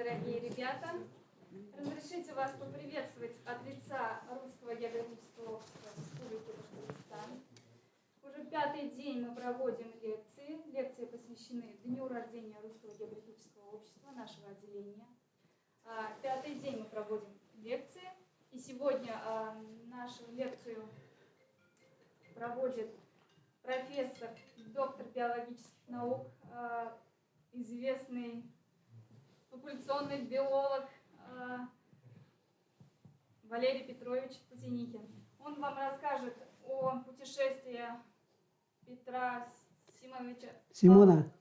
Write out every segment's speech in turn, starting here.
дорогие ребята! Разрешите вас поприветствовать от лица Русского географического общества Республики Башкортостан. Уже 5-й день мы проводим лекции. Лекции посвящены дню рождения Русского географического общества, нашего отделения. 5-й день мы проводим лекции. И сегодня нашу лекцию проводит профессор, доктор биологических наук, известный популяционный биолог Валерий Петрович Пузенихин. Он вам расскажет о путешествии Петра Симона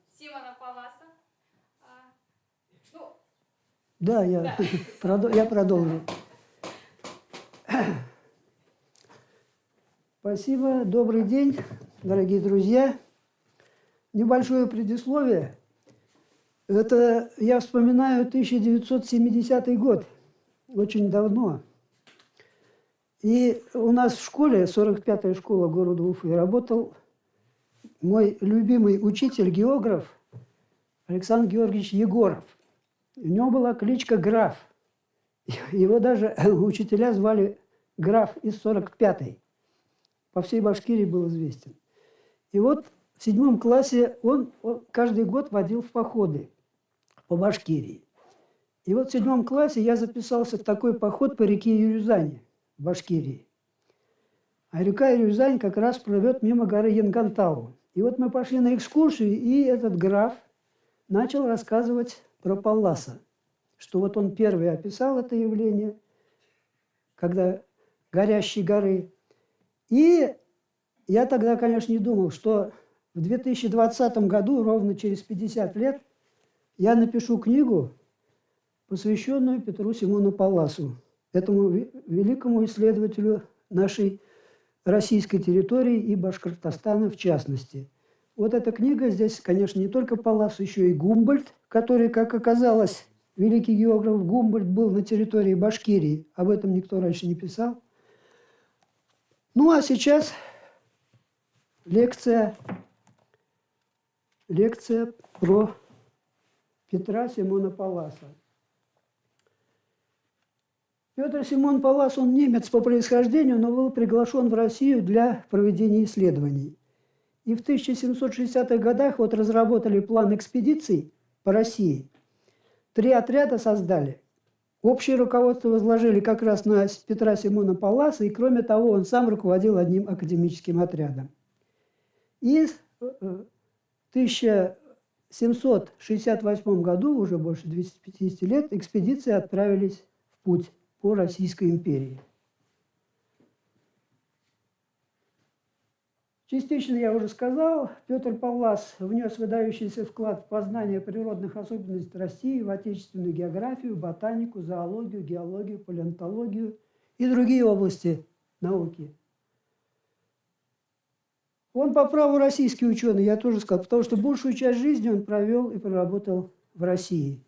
Палласа. Я продолжу. Спасибо. Добрый день, дорогие друзья. Небольшое предисловие. Это я вспоминаю 1970 год, очень давно. И у нас в школе, 45-я школа города Уфы, работал мой любимый учитель-географ Александр Георгиевич Егоров. У него была кличка Граф. Его даже учителя звали Граф из 45-й. По всей Башкирии был известен. И вот в 7 классе он каждый год водил в походы по Башкирии. И вот в 7 классе я записался в такой поход по реке Юрюзань в Башкирии. А река Юрюзань как раз плывет мимо горы Янгантау. И вот мы пошли на экскурсию, и этот граф начал рассказывать про Палласа, что вот он первый описал это явление, когда горящие горы. И я тогда, конечно, не думал, что в 2020 году, ровно через 50 лет, я напишу книгу, посвященную Петру Симону Палласу, этому великому исследователю нашей российской территории и Башкортостана в частности. Вот эта книга, здесь, конечно, не только Паллас, еще и Гумбольдт, который, как оказалось, великий географ Гумбольдт был на территории Башкирии. Об этом никто раньше не писал. Ну, а сейчас лекция про Петра Симона Палласа. Петр Симон Паллас, он немец по происхождению, но был приглашен в Россию для проведения исследований. И в 1760-х годах вот разработали план экспедиций по России. 3 отряда создали. Общее руководство возложили как раз на Петра Симона Палласа, и кроме того, он сам руководил одним академическим отрядом. И в 1768 году, уже больше 250 лет, экспедиции отправились в путь по Российской империи. Частично я уже сказал, Петр Паллас внес выдающийся вклад в познание природных особенностей России, в отечественную географию, ботанику, зоологию, геологию, палеонтологию и другие области науки. Он по праву российский ученый, я тоже сказал, потому что большую часть жизни он провел и проработал в России.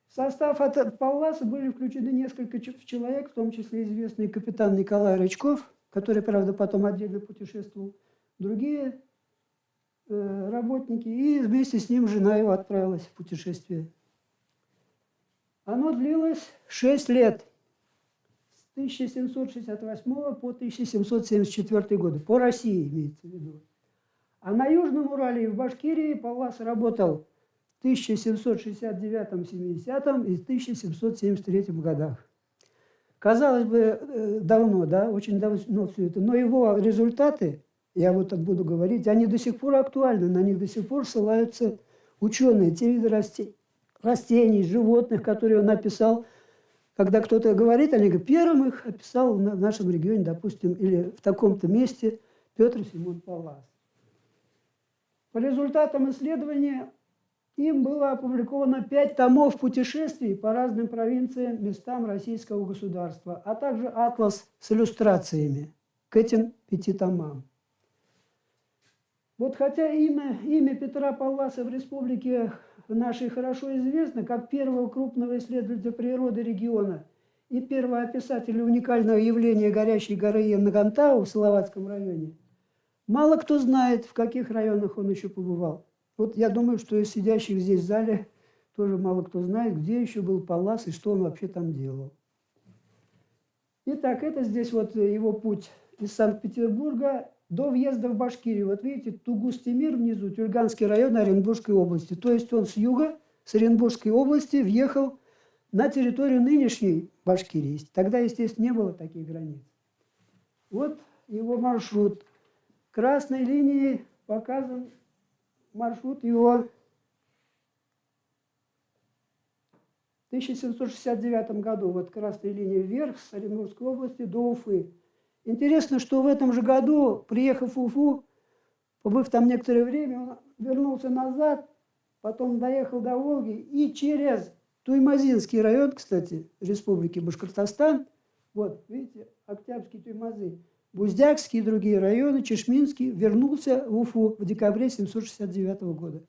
В состав Палласа были включены несколько человек, в том числе известный капитан Николай Рычков, который, правда, потом отдельно путешествовал, другие работники, и вместе с ним жена его отправилась в путешествие. Оно длилось 6 лет, с 1768 по 1774 годы, по России имеется в виду. А на Южном Урале и в Башкирии Паллас работал в 1769-70 и 1773 годах. Казалось бы, давно, да, очень давно все это, но его результаты, я вот так буду говорить, они до сих пор актуальны, на них до сих пор ссылаются ученые, те виды растений, животных, которые он описал. Когда кто-то говорит, они говорят, первым их описал в нашем регионе, допустим, или в таком-то месте Петр Симон Паллас. По результатам исследования им было опубликовано 5 томов путешествий по разным провинциям, местам российского государства, а также атлас с иллюстрациями к этим 5 томам. Вот хотя имя Петра Палласа в республике нашей хорошо известно, как первого крупного исследователя природы региона и первого описателя уникального явления горящей горы Янгантау в Салаватском районе, мало кто знает, в каких районах он еще побывал. Вот я думаю, что из сидящих здесь в зале тоже мало кто знает, где еще был Паллас и что он вообще там делал. Итак, это здесь вот его путь из Санкт-Петербурга до въезда в Башкирию. Вот видите, Тугус-Темир внизу, Тюрганский район Оренбургской области. То есть он с юга, с Оренбургской области, въехал на территорию нынешней Башкирии. Тогда, естественно, не было таких границ. Вот его маршрут. Красной линией показан маршрут его в 1769 году. Вот красной линией вверх с Оренбургской области до Уфы. Интересно, что в этом же году, приехав в Уфу, побыв там некоторое время, он вернулся назад, потом доехал до Волги и через Туймазинский район, кстати, Республики Башкортостан, вот, видите, Октябрьский, Туймазы, Буздякский и другие районы, Чешминский, вернулся в Уфу в декабре 769 года.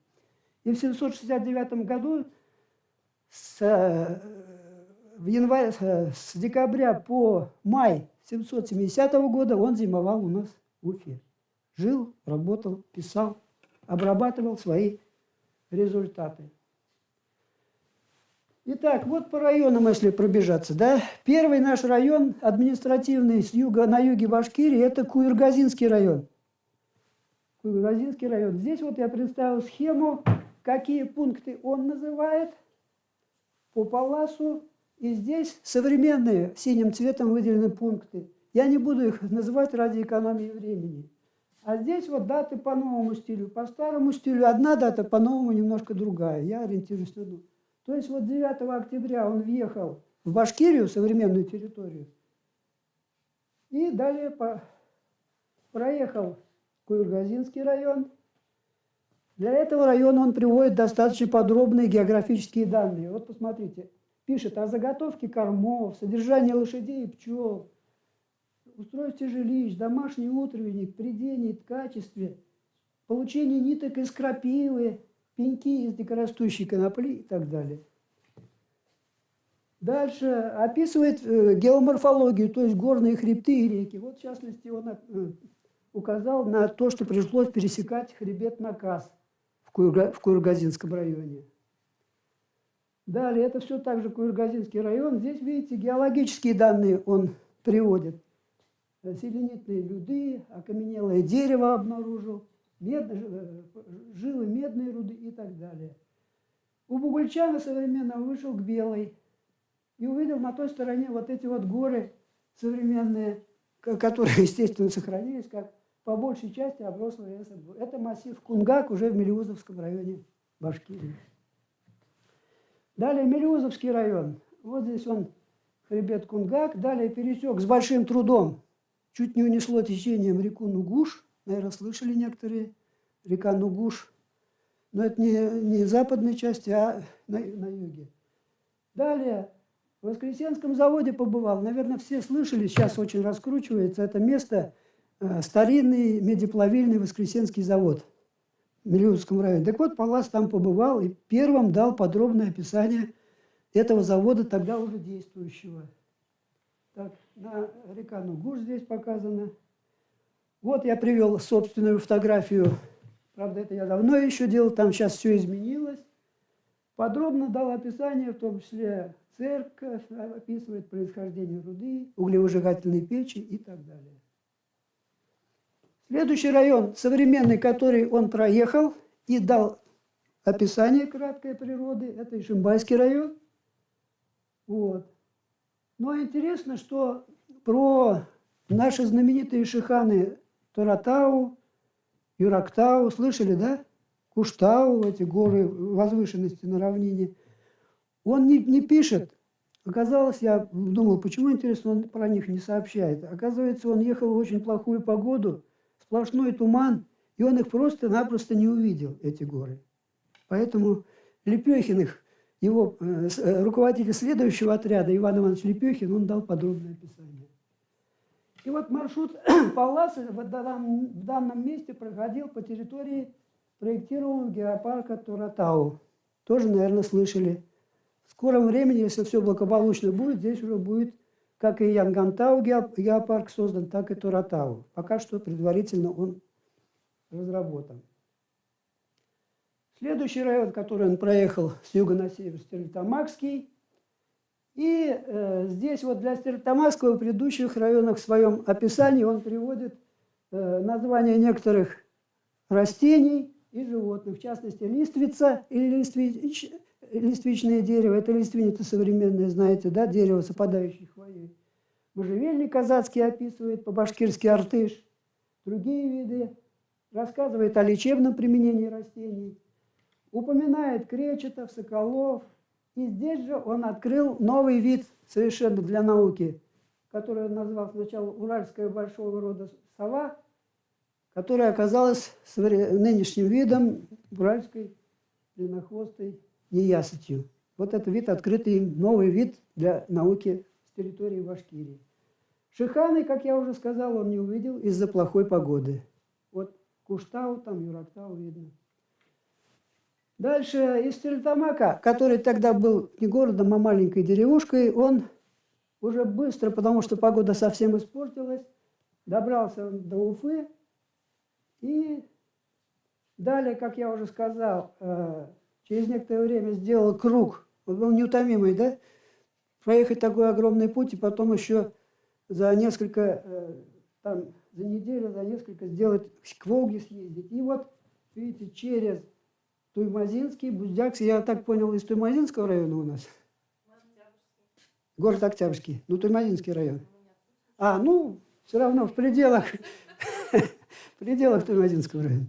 И в 769 году с декабря по май 770 года он зимовал у нас в Уфе. Жил, работал, писал, обрабатывал свои результаты. Итак, вот по районам, если пробежаться. Да? Первый наш район административный с юга, на юге Башкирии – это Куйыргазинский район. Куйыргазинский район. Здесь вот я представил схему, какие пункты он называет по Палласу. И здесь современные синим цветом выделены пункты. Я не буду их называть ради экономии времени. А здесь вот даты по новому стилю. По старому стилю одна дата, по новому немножко другая. Я ориентируюсь на одну. То есть вот 9 октября он въехал в Башкирию, современную территорию, и далее проехал Куйыргазинский район. Для этого района он приводит достаточно подробные географические данные. Вот посмотрите, пишет о заготовке кормов, содержании лошадей и пчел, устройстве жилищ, домашний утренник, прядении, ткачестве, получении ниток из крапивы, пеньки из дикорастущей конопли и так далее. Дальше описывает геоморфологию, то есть горные хребты и реки. Вот в частности он указал на то, что пришлось пересекать хребет Наказ в Куйыргазинском районе. Далее, это все также Куйыргазинский район. Здесь, видите, геологические данные он приводит. Селенитные люды, окаменелое дерево обнаружил, жилы медной руды и так далее. У Бугульчана современного вышел к Белой и увидел на той стороне вот эти вот горы современные, которые, естественно, сохранились, как по большей части оброслые лесом. Это массив Кунгак уже в Мелеузовском районе Башкирии. Далее Мелеузовский район. Вот здесь он, хребет Кунгак. Далее пересек с большим трудом. Чуть не унесло течением реку Нугуш. Наверное, слышали некоторые. Река Нугуш. Но это не западной части, а на юге. Далее в Воскресенском заводе побывал. Наверное, все слышали, сейчас очень раскручивается. Это место, старинный медиплавильный Воскресенский завод в Мелеузовском районе. Так вот, Паллас там побывал и первым дал подробное описание этого завода, тогда уже действующего. Так, река Нугуш здесь показана. Вот я привел собственную фотографию. Правда, это я давно еще делал, там сейчас все изменилось. Подробно дал описание, в том числе церковь, описывает происхождение руды, углевыжигательной печи и так далее. Следующий район, современный, который он проехал и дал описание краткой природы, это Ишимбайский район. Вот. Но интересно, что про наши знаменитые шиханы Торатау, Юрактау, слышали, да? Куштау, эти горы возвышенности на равнине. Он не пишет. Оказалось, я думал, почему, интересно, он про них не сообщает. Оказывается, он ехал в очень плохую погоду, сплошной туман, и он их просто-напросто не увидел, эти горы. Поэтому Лепехин, его руководитель следующего отряда, Иван Иванович Лепехин, он дал подробное описание. И вот маршрут Палласа в данном месте проходил по территории проектированного геопарка Торатау. Тоже, наверное, слышали. В скором времени, если все благополучно будет, здесь уже будет как и Янгантау геопарк создан, так и Торатау. Пока что предварительно он разработан. Следующий район, который он проехал с юга на север, Стерлитамакский. И здесь вот для Стерлитамакского в предыдущих районах в своем описании он приводит названия некоторых растений и животных, в частности, листвица или листвичное дерево. Это лиственница современная, знаете, да, дерево с опадающей хвоей. Можжевельник казацкий описывает, по-башкирски артыш, другие виды. Рассказывает о лечебном применении растений. Упоминает кречетов, соколов. И здесь же он открыл новый вид совершенно для науки, который он назвал сначала уральская большого рода сова, которая оказалась нынешним видом уральской длиннохвостой неясытью. Вот это вид, открытый им, новый вид для науки с территории Башкирии. Шиханы, как я уже сказал, он не увидел из-за плохой погоды. Вот Куштау, там Юрактау видно. Дальше из Стерлитамака, который тогда был не городом, а маленькой деревушкой, он уже быстро, потому что погода совсем испортилась, добрался до Уфы. И далее, как я уже сказал, через некоторое время сделал круг. Он был неутомимый, да? Проехать такой огромный путь, и потом еще за несколько, за неделю, за несколько сделать к Волге съездить. И вот, видите, через Туймазинский, Буздякский, я так понял, из Туймазинского района у нас? Город Октябрьский, ну Туймазинский район. Ну, все равно в пределах Туймазинского района.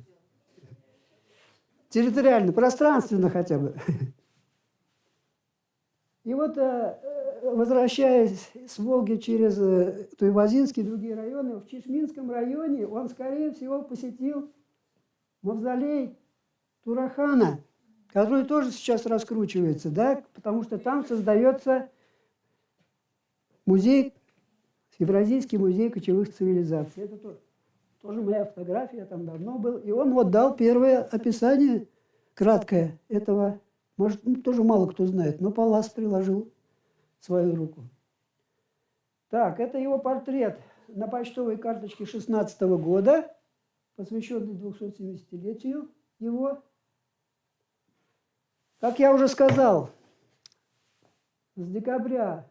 Территориально, пространственно хотя бы. И вот, возвращаясь с Волги через Туймазинский и другие районы, в Чишминском районе он, скорее всего, посетил мавзолей Турахана, который тоже сейчас раскручивается, да, потому что там создается музей, Евразийский музей кочевых цивилизаций. Это тоже моя фотография, я там давно был. И он вот дал первое описание, краткое, этого, может, тоже мало кто знает, но Паллас приложил свою руку. Так, это его портрет на почтовой карточке 16 года, посвященный 270-летию его. Как я уже сказал, с декабря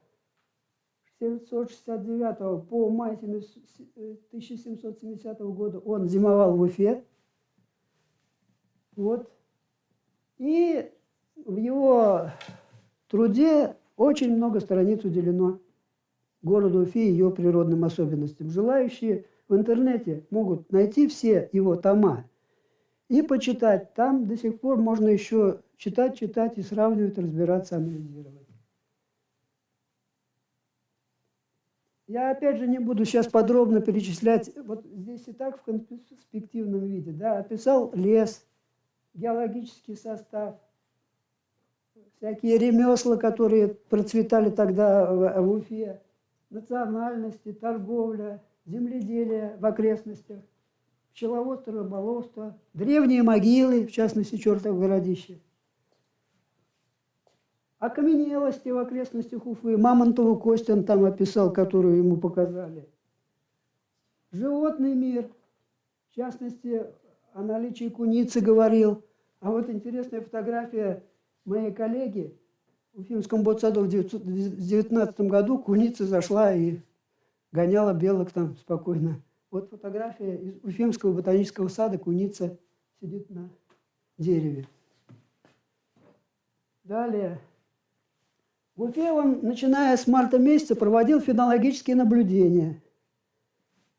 1769 по май 1770 года он зимовал в Уфе. Вот. И в его труде очень много страниц уделено городу Уфе и ее природным особенностям. Желающие в интернете могут найти все его тома и почитать. Там до сих пор можно еще читать и сравнивать, разбираться, анализировать. Я опять же не буду сейчас подробно перечислять, вот здесь и так в конспективном виде, да, описал лес, геологический состав, всякие ремесла, которые процветали тогда в Уфе, национальности, торговля, земледелие в окрестностях, пчеловодство, рыболовство, древние могилы, в частности, чертово городище. Окаменелости в окрестностях Уфы, мамонтову кость он там описал, которую ему показали. Животный мир, в частности, о наличии куницы говорил. А вот интересная фотография моей коллеги в Уфимском ботсаду в 1919 году. Куница зашла и гоняла белок там спокойно. Вот фотография из Уфимского ботанического сада. Куница сидит на дереве. Далее. В Уфе он, начиная с марта месяца, проводил фенологические наблюдения.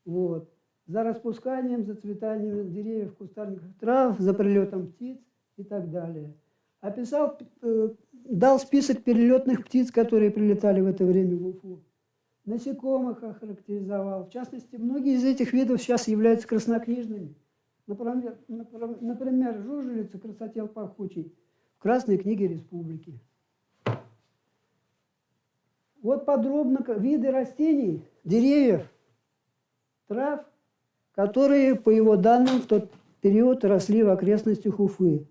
Вот. За распусканием, зацветанием деревьев, кустарников, трав, за прилетом птиц и так далее. Описал, дал список перелетных птиц, которые прилетали в это время в Уфу. Насекомых охарактеризовал. В частности, многие из этих видов сейчас являются краснокнижными. Например, жужелица, красотел пахучий, в Красной книге республики. Вот подробно виды растений, деревьев, трав, которые, по его данным, в тот период росли в окрестностях Уфы.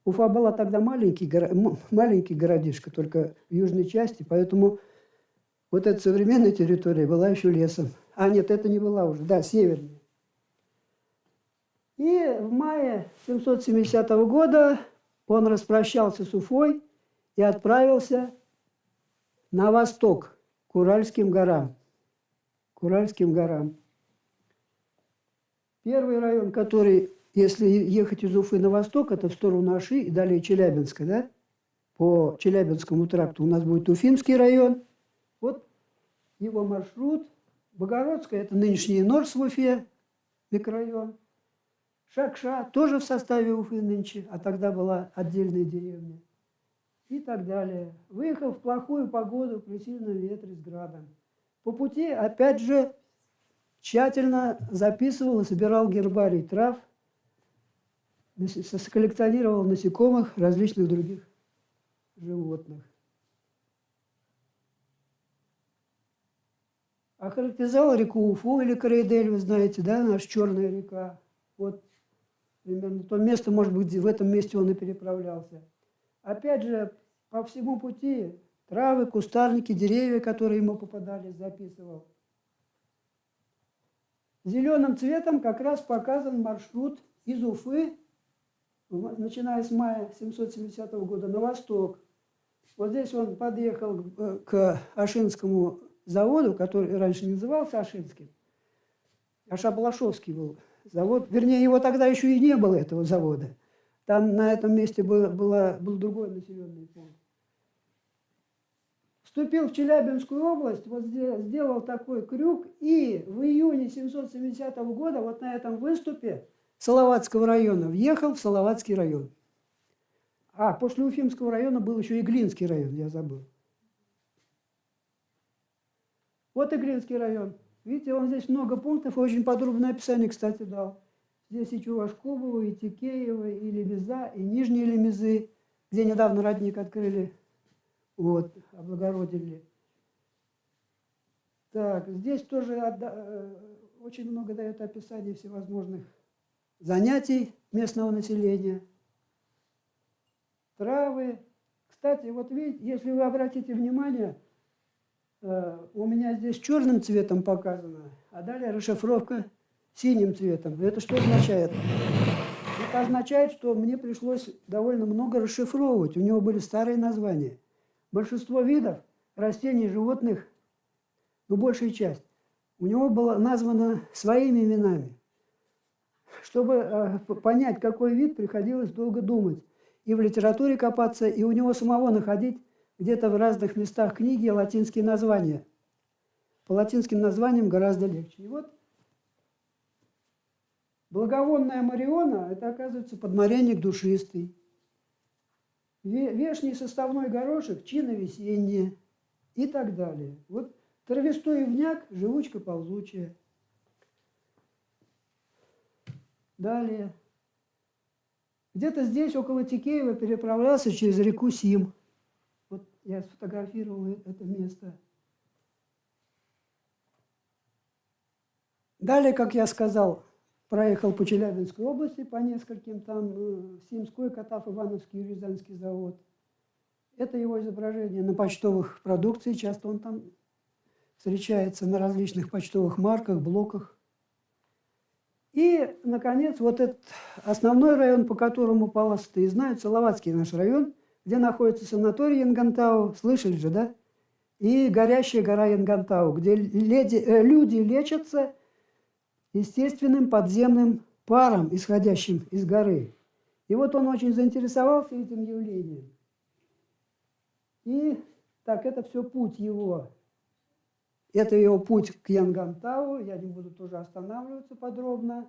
Уфа была тогда маленький городишко, только в южной части, поэтому вот эта современная территория была еще лесом. А нет, это не была уже, да, севернее. И в мае 770 года он распрощался с Уфой и отправился на восток, к Уральским горам. К Уральским горам. Первый район, который, если ехать из Уфы на восток, это в сторону Аши и далее Челябинска, да? По Челябинскому тракту у нас будет Уфимский район. Вот его маршрут. Богородская – это нынешний Норс в Уфе, микрорайон. Шакша тоже в составе Уфы нынче, а тогда была отдельная деревня. И так далее. Выехал в плохую погоду при сильном ветре с градом. По пути, опять же, тщательно записывал и собирал гербарий трав, коллекционировал насекомых, различных других животных. Охарактеризовал реку Уфу или Карайдель, вы знаете, да, наша Черная река. Вот примерно то место, может быть, в этом месте он и переправлялся. Опять же, по всему пути травы, кустарники, деревья, которые ему попадались, записывал. Зеленым цветом как раз показан маршрут из Уфы, начиная с мая 770 года, на восток. Вот здесь он подъехал к Ашинскому заводу, который раньше не назывался Ашинским, а Шабалашовский был завод. Вернее, его тогда еще и не было, этого завода. Там на этом месте был другой населенный пункт. Вступил в Челябинскую область, вот сделал такой крюк, и в июне 770 года вот на этом выступе Салаватского района въехал в Салаватский район. А после Уфимского района был еще Иглинский район, я забыл. Вот Иглинский район. Видите, он здесь много пунктов, очень подробное описание, кстати, дал. Здесь и Чувашкубово, и Текеево, и Лемеза, и Нижние Лемезы, где недавно родник открыли, вот, облагородили. Так, здесь тоже очень много дает описаний всевозможных занятий местного населения. Травы. Кстати, вот видите, если вы обратите внимание, у меня здесь черным цветом показано, а далее расшифровка синим цветом. Это что означает? Это означает, что мне пришлось довольно много расшифровывать. У него были старые названия. Большинство видов растений, животных, ну, большая часть, у него было названо своими именами. Чтобы понять, какой вид, приходилось долго думать. И в литературе копаться, и у него самого находить где-то в разных местах книги латинские названия. По латинским названиям гораздо легче. И вот благовонная мариона – это, оказывается, подмаренник душистый. Вешний составной горошек – чина весенняя и так далее. Вот травяной ивняк – живучка ползучая. Далее. Где-то здесь, около Текеева, переправлялся через реку Сим. Вот я сфотографировал это место. Далее, как я сказал, проехал по Челябинской области, по нескольким там, Симской, Катав, Ивановский, Рязанский завод. Это его изображение на почтовых продукциях, часто он там встречается на различных почтовых марках, блоках. И, наконец, вот этот основной район, по которому полосы знают, Салаватский наш район, где находится санаторий Янгантау, слышали же, да? И горящая гора Янгантау, где люди лечатся естественным подземным паром, исходящим из горы. И вот он очень заинтересовался этим явлением. И так, это все путь его. Это его путь к Янгантау. Я не буду тоже останавливаться подробно.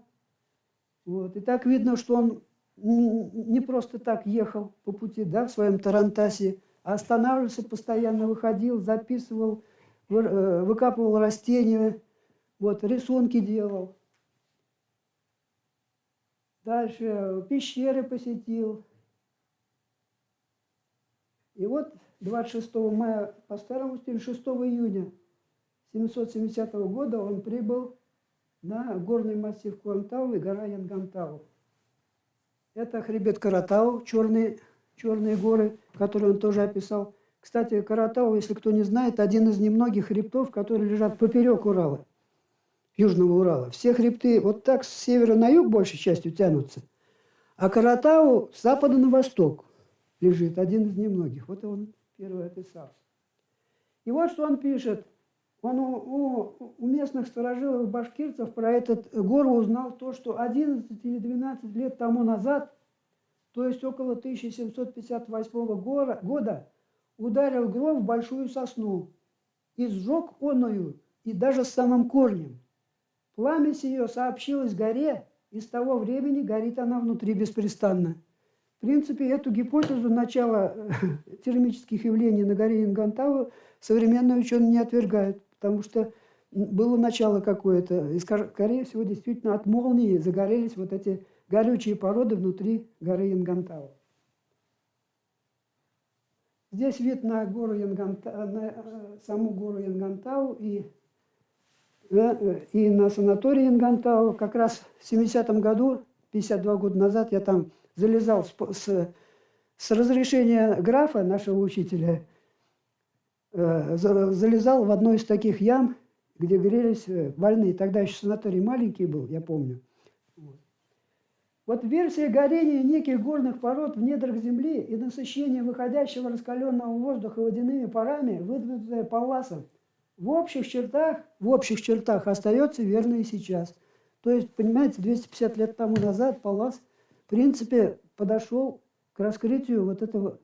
Вот. И так видно, что он не просто так ехал по пути, да, в своем тарантасе, а останавливался постоянно, выходил, записывал, выкапывал растения, вот, рисунки делал. Дальше пещеры посетил. И вот 26 мая по старому стилю, 6 июня 770 года он прибыл на горный массив Куантау и гора Янгантау. Это хребет Каратау, черные горы, которые он тоже описал. Кстати, Каратау, если кто не знает, один из немногих хребтов, которые лежат поперек Урала, Южного Урала. Все хребты вот так с севера на юг большей частью тянутся, а Каратау с запада на восток. лежит, один из немногих. Вот он первый описал. И вот что он пишет. Он у местных старожилов башкирцев про этот гору узнал то, что 11 или 12 лет тому назад, то есть около 1758 года, ударил гром в большую сосну и сжег оную, и даже с самым корнем. Пламя сие сообщилось горе, и с того времени горит она внутри беспрестанно. В принципе, эту гипотезу начала термических явлений на горе Ингантау современные ученые не отвергают, потому что было начало какое-то. И, скорее всего, действительно от молнии загорелись вот эти горючие породы внутри горы Ингантау. Здесь вид на гору на саму гору Ингантау и на санаторий Ингантау. Как раз в 70-м году, 52 года назад, я там залезал с разрешения графа, нашего учителя, залезал в одну из таких ям, где грелись больные. Тогда еще санаторий маленький был, я помню. Вот версия горения неких горных пород в недрах земли и насыщения выходящего раскаленного воздуха водяными парами, выдвинутая Палласом, в общих чертах остается верной и сейчас. То есть, понимаете, 250 лет тому назад Паллас, в принципе, подошел к раскрытию вот этого,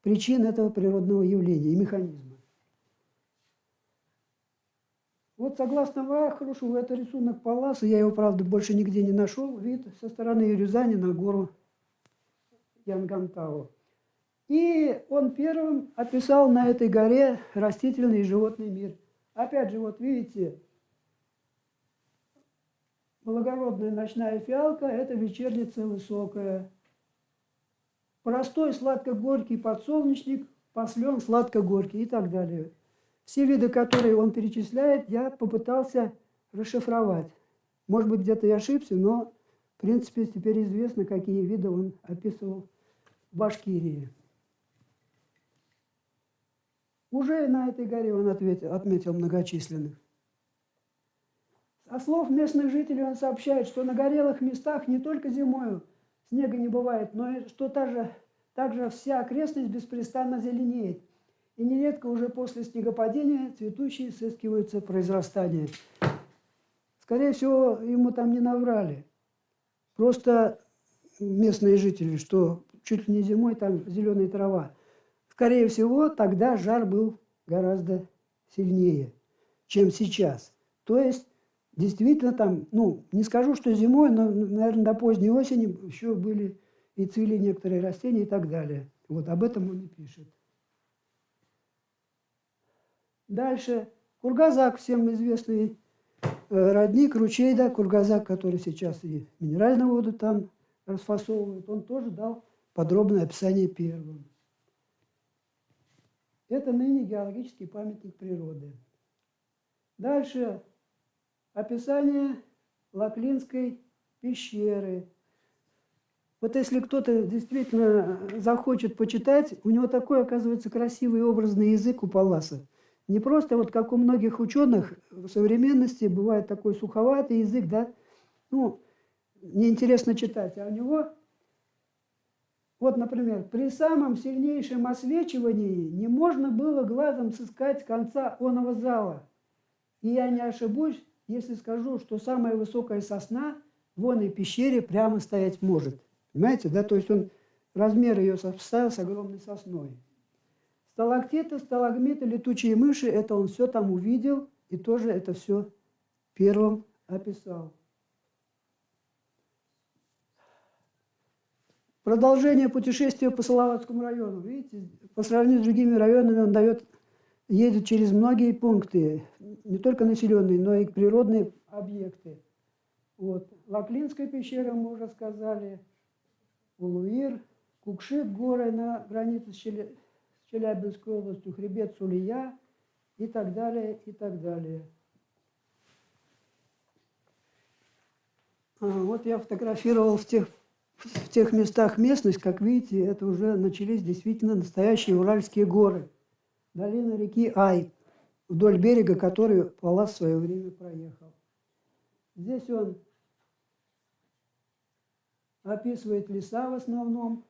причин этого природного явления и механизма. Вот согласно Вахрушу, это рисунок Палласа, я его, правда, больше нигде не нашел, вид со стороны Рязани на гору Янгантау. И он первым описал на этой горе растительный и животный мир. Опять же, вот видите, благородная ночная фиалка – это вечерница высокая. Простой сладко-горький подсолнечник, послен сладко-горький и так далее. Все виды, которые он перечисляет, я попытался расшифровать. Может быть, где-то я ошибся, но, в принципе, теперь известно, какие виды он описывал в Башкирии. Уже на этой горе он отметил многочисленных. Со слов местных жителей он сообщает, что на горелых местах не только зимою снега не бывает, но и что также вся окрестность беспрестанно зеленеет. И нередко уже после снегопадения цветущие сыскиваются произрастания. Скорее всего, ему там не наврали. Просто местные жители, что чуть ли не зимой там зеленая трава. Скорее всего, тогда жар был гораздо сильнее, чем сейчас. То есть, действительно там, не скажу, что зимой, но, наверное, до поздней осени еще были и цвели некоторые растения и так далее. Вот об этом он и пишет. Дальше. Кургазак, всем известный родник, ручей, да, Кургазак, который сейчас и минеральную воду там расфасовывает, он тоже дал подробное описание первым. Это ныне геологический памятник природы. Дальше. Описание Лаклинской пещеры. Вот если кто-то действительно захочет почитать, у него такой, оказывается, красивый образный язык у Палласа. Не просто вот как у многих ученых в современности бывает такой суховатый язык, да, неинтересно читать, а у него, вот, например, при самом сильнейшем освечивании не можно было глазом сыскать конца оного зала. И я не ошибусь, если скажу, что самая высокая сосна в оной пещере прямо стоять может. Понимаете, да, то есть он размер ее составил с огромной сосной. Сталактиты, сталагмиты, летучие мыши, это он все там увидел и тоже это все первым описал. Продолжение путешествия по Салаватскому району. Видите, по сравнению с другими районами он едет через многие пункты, не только населенные, но и природные объекты. Вот. Лаклинская пещера, мы уже сказали, Улуир, Кукшит, горы на границе с Челябинской областью, хребет Сулия и так далее, и так далее. Вот я фотографировал в тех местах местность, как видите, это уже начались действительно настоящие Уральские горы. Долина реки Ай, вдоль берега которой Паллас в свое время проехал. Здесь он описывает леса в основном.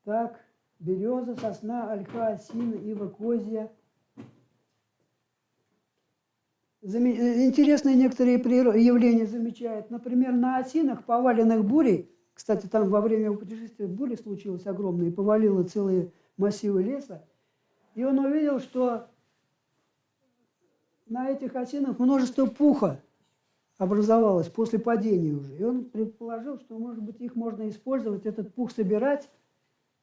Так, береза, сосна, ольха, осина, ива, козья. Интересные некоторые явления замечают. Например, на осинах, поваленных бурей, кстати, там во время его путешествия буря случилась огромная, и повалила целые массивы леса, и он увидел, что на этих осинах множество пуха образовалось после падения уже. И он предположил, что, может быть, их можно использовать, этот пух собирать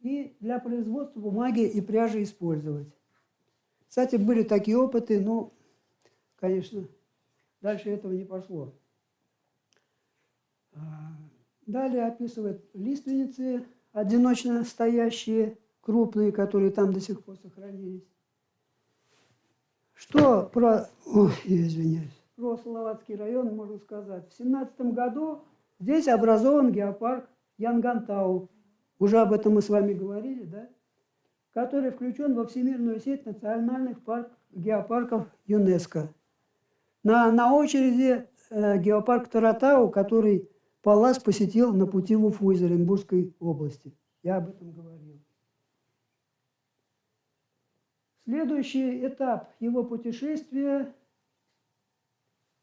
и для производства бумаги и пряжи использовать. Кстати, были такие опыты, но, конечно, дальше этого не пошло. Далее описывает лиственницы, одиночно стоящие, крупные, которые там до сих пор сохранились. Что про, про Салаватский район можно сказать? В 17 году здесь образован геопарк Янгантау. Уже об этом мы с вами говорили, да? Который включен во всемирную сеть национальных геопарков ЮНЕСКО. На очереди геопарк Таратау, который Паллас посетил на пути в Уфу из Оренбургской области. Я об этом говорил. Следующий этап его путешествия,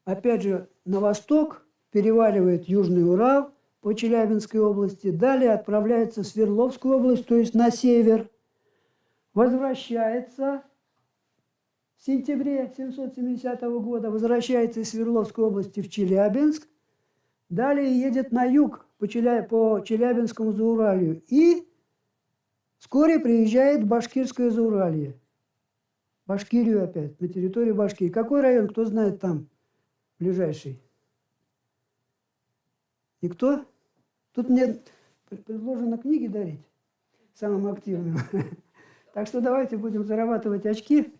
опять же, на восток, переваливает Южный Урал по Челябинской области, далее отправляется в Свердловскую область, то есть на север, возвращается в сентябре 770 года, возвращается из Свердловской области в Челябинск, далее едет на юг по Челябинскому Зауралью и вскоре приезжает в Башкирское Зауралье. Башкирию опять, на территории Башкирии. Какой район, кто знает там ближайший? Никто? Тут мне предложено книги дарить самым активным. Так что давайте будем зарабатывать очки.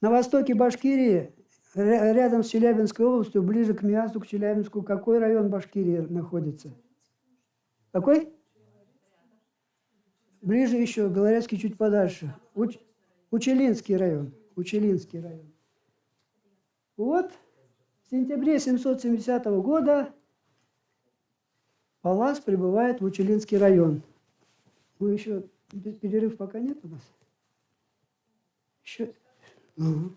На востоке Башкирии, рядом с Челябинской областью, ближе к Миасу, к Челябинску, какой район Башкирии находится? Какой? Ближе еще, Белорецкий чуть подальше. Учелинский район. Учелинский район. Вот в сентябре 770 года Паллас прибывает в Учелинский район. Мы еще, перерыв пока нет у нас? Еще. Угу.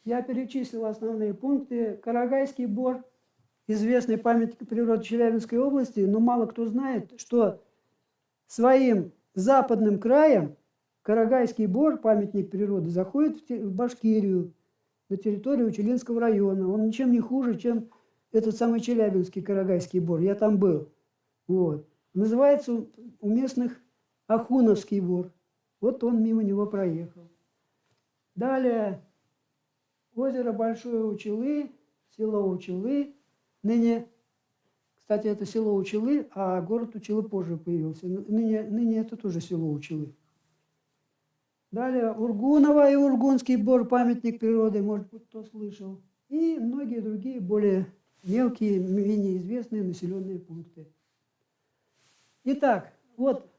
Я перечислил основные пункты. Карагайский бор, известный памятник природы Челябинской области, но мало кто знает, что своим западным краем Карагайский бор, памятник природы, заходит в Башкирию, на территорию Учелинского района. Он ничем не хуже, чем этот самый Челябинский Карагайский бор. Я там был. Вот. Называется у местных Ахуновский бор. Вот он мимо него проехал. Далее озеро Большое Учелы, село Учелы. Ныне, кстати, это село Учелы, а город Учелы позже появился. Ныне это тоже село Учелы. Далее Ургуново и Ургунский бор, памятник природы, может быть, кто слышал. И многие другие более мелкие, менее известные населенные пункты. Итак, вот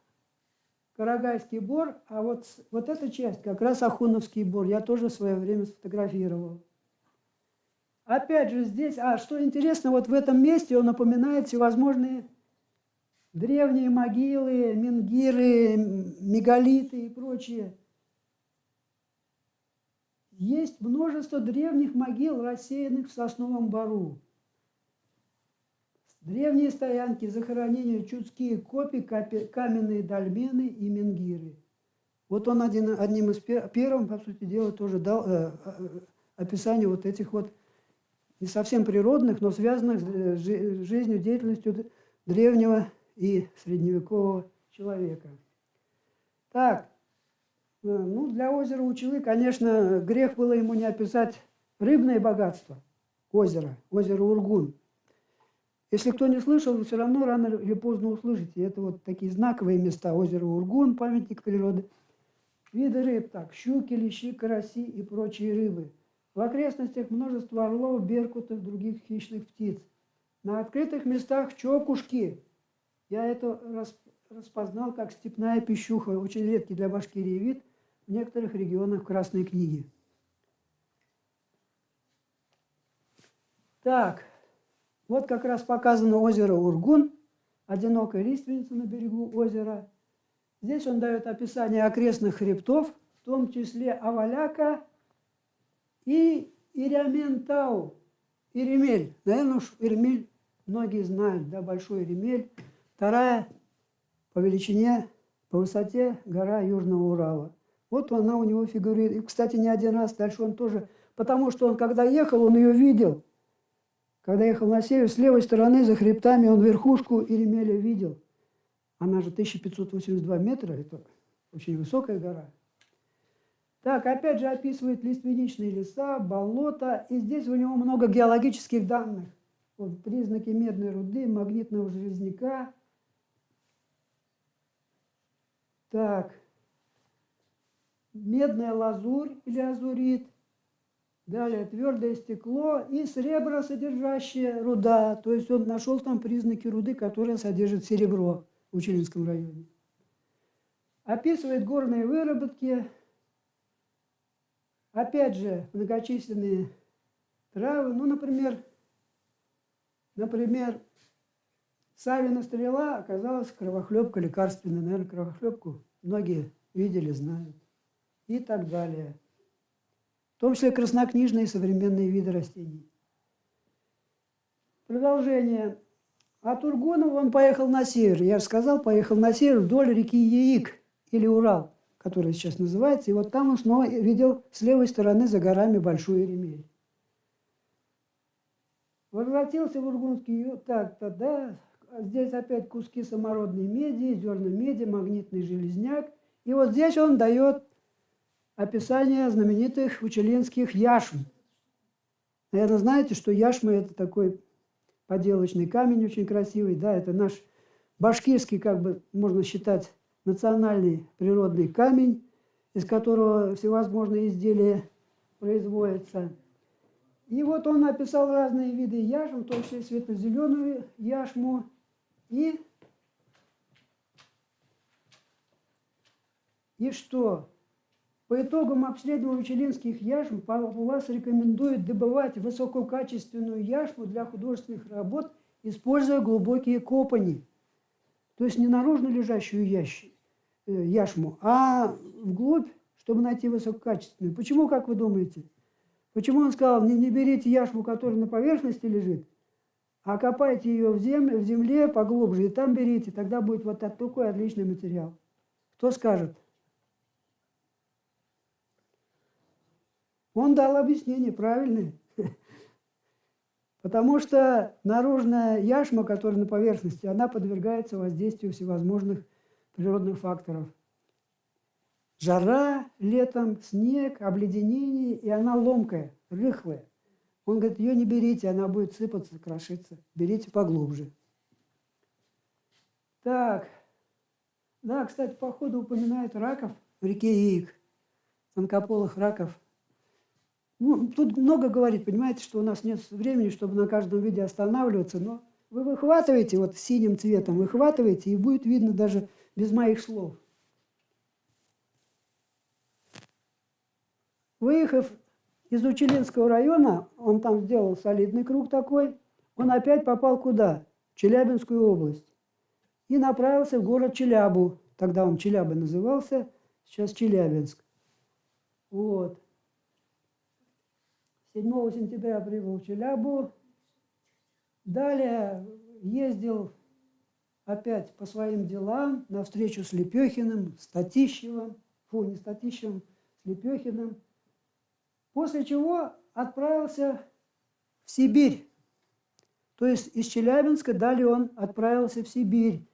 Карагайский бор, а вот эта часть как раз Ахуновский бор. Я тоже в свое время сфотографировал. Опять же здесь, что интересно, вот в этом месте он напоминает всевозможные древние могилы, менгиры, мегалиты и прочее. Есть множество древних могил, рассеянных в сосновом бору. Древние стоянки, захоронения, чудские копии, каменные дольмены и менгиры. Вот он одним из первым, по сути дела, тоже дал описание вот этих вот не совсем природных, но связанных с жизнью, деятельностью древнего и средневекового человека. Так, ну, для озера Учелы, конечно, грех было ему не описать рыбное богатство озера, озеро Ургун. Если кто не слышал, вы все равно рано или поздно услышите. Это вот такие знаковые места. Озеро Ургун, памятник природы. Виды рыб, так, щуки, лещи, караси и прочие рыбы. В окрестностях множество орлов, беркутов, других хищных птиц. На открытых местах чокушки. Я это распознал как степная пищуха, очень редкий для Башкирии вид, в некоторых регионах Красной книги. Так, вот как раз показано озеро Ургун. одинокая лиственница на берегу озера. Здесь он дает описание окрестных хребтов, в том числе Аваляка и Ирементау. Иремель. Наверное, уж Иремель многие знают, да, Большой Иремель. Вторая по величине, по высоте гора Южного Урала. Вот она у него фигурирует. И, кстати, не один раз. Дальше он тоже... Потому что он, когда ехал, он ее видел. Когда ехал на север, с левой стороны, за хребтами, он верхушку Иремеля видел. Она же 1582 метра, это очень высокая гора. Так, опять же описывает лиственничные леса, болота. И здесь у него много геологических данных. Вот, признаки медной руды, магнитного железняка. Так, медная лазурь или азурит. Далее твердое стекло и сребросодержащая руда. То есть он нашел там признаки руды, которая содержит серебро в Учелинском районе. Описывает горные выработки. Опять же, многочисленные травы. Ну, например, Савина стрела оказалась кровохлебка лекарственная. Наверное, кровохлебку многие видели, знают. И так далее. В том числе краснокнижные современные виды растений. Продолжение. От Ургунова он поехал на север. Я же сказал, поехал на север вдоль реки Яик, или Урал, которая сейчас называется. И вот там он снова видел с левой стороны за горами Большой Иремель. Возвратился в Ургунский. Так, тогда здесь опять куски самородной меди, зерна меди, магнитный железняк. И вот здесь он дает описание знаменитых учелинских яшм. Наверное, знаете, что яшмы – это такой поделочный камень очень красивый. Да, это наш башкирский, как бы можно считать, национальный природный камень, из которого всевозможные изделия производятся. И вот он описал разные виды яшм, в том числе светло-зеленую яшму. И что? По итогам обследования учелинских яшм Павлас рекомендует добывать высококачественную яшму для художественных работ, используя глубокие копани. То есть не наружно лежащую яшму, а вглубь, чтобы найти высококачественную. Почему, как вы думаете? Почему он сказал, не берите яшму, которая на поверхности лежит, а копайте ее в земле поглубже, и там берите, тогда будет вот такой отличный материал. Кто скажет? Он дал объяснение правильное. Потому что наружная яшма, которая на поверхности, она подвергается воздействию всевозможных природных факторов. Жара летом, снег, обледенение, и она ломкая, рыхлая. Он говорит, ее не берите, она будет сыпаться, крошиться. Берите поглубже. Так. Да, кстати, по ходу упоминают раков в реке Яик, тонкополых раков. Ну, тут много говорит, понимаете, что у нас нет времени, чтобы на каждом видео останавливаться, но вы выхватываете вот синим цветом, выхватываете, и будет видно даже без моих слов. Выехав из Учелинского района, он там сделал солидный круг такой, он опять попал куда? В Челябинскую область. И направился в город Челябу. Тогда он Челяба назывался, сейчас Челябинск. Вот. 7 сентября прибыл в Челябу. Далее ездил опять по своим делам на встречу с Лепехиным, с Татищевым. Не с Татищевым, с Лепехиным. После чего отправился в Сибирь. То есть из Челябинска далее он отправился в Сибирь.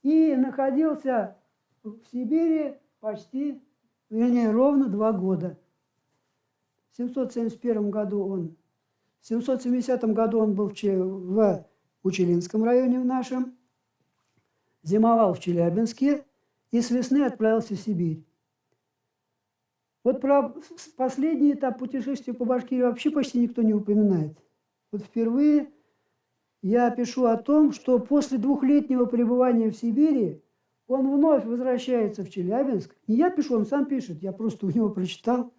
И находился в Сибири почти, ровно 2 года. В 771 году в 770 году он был в Учелинском районе в нашем, зимовал в Челябинске и с весны отправился в Сибирь. Вот про последний этап путешествия по Башкирии вообще почти никто не упоминает. Вот впервые я пишу о том, что после 2-летнего пребывания в Сибири он вновь возвращается в Челябинск. Не я пишу, он сам пишет, я просто у него прочитал.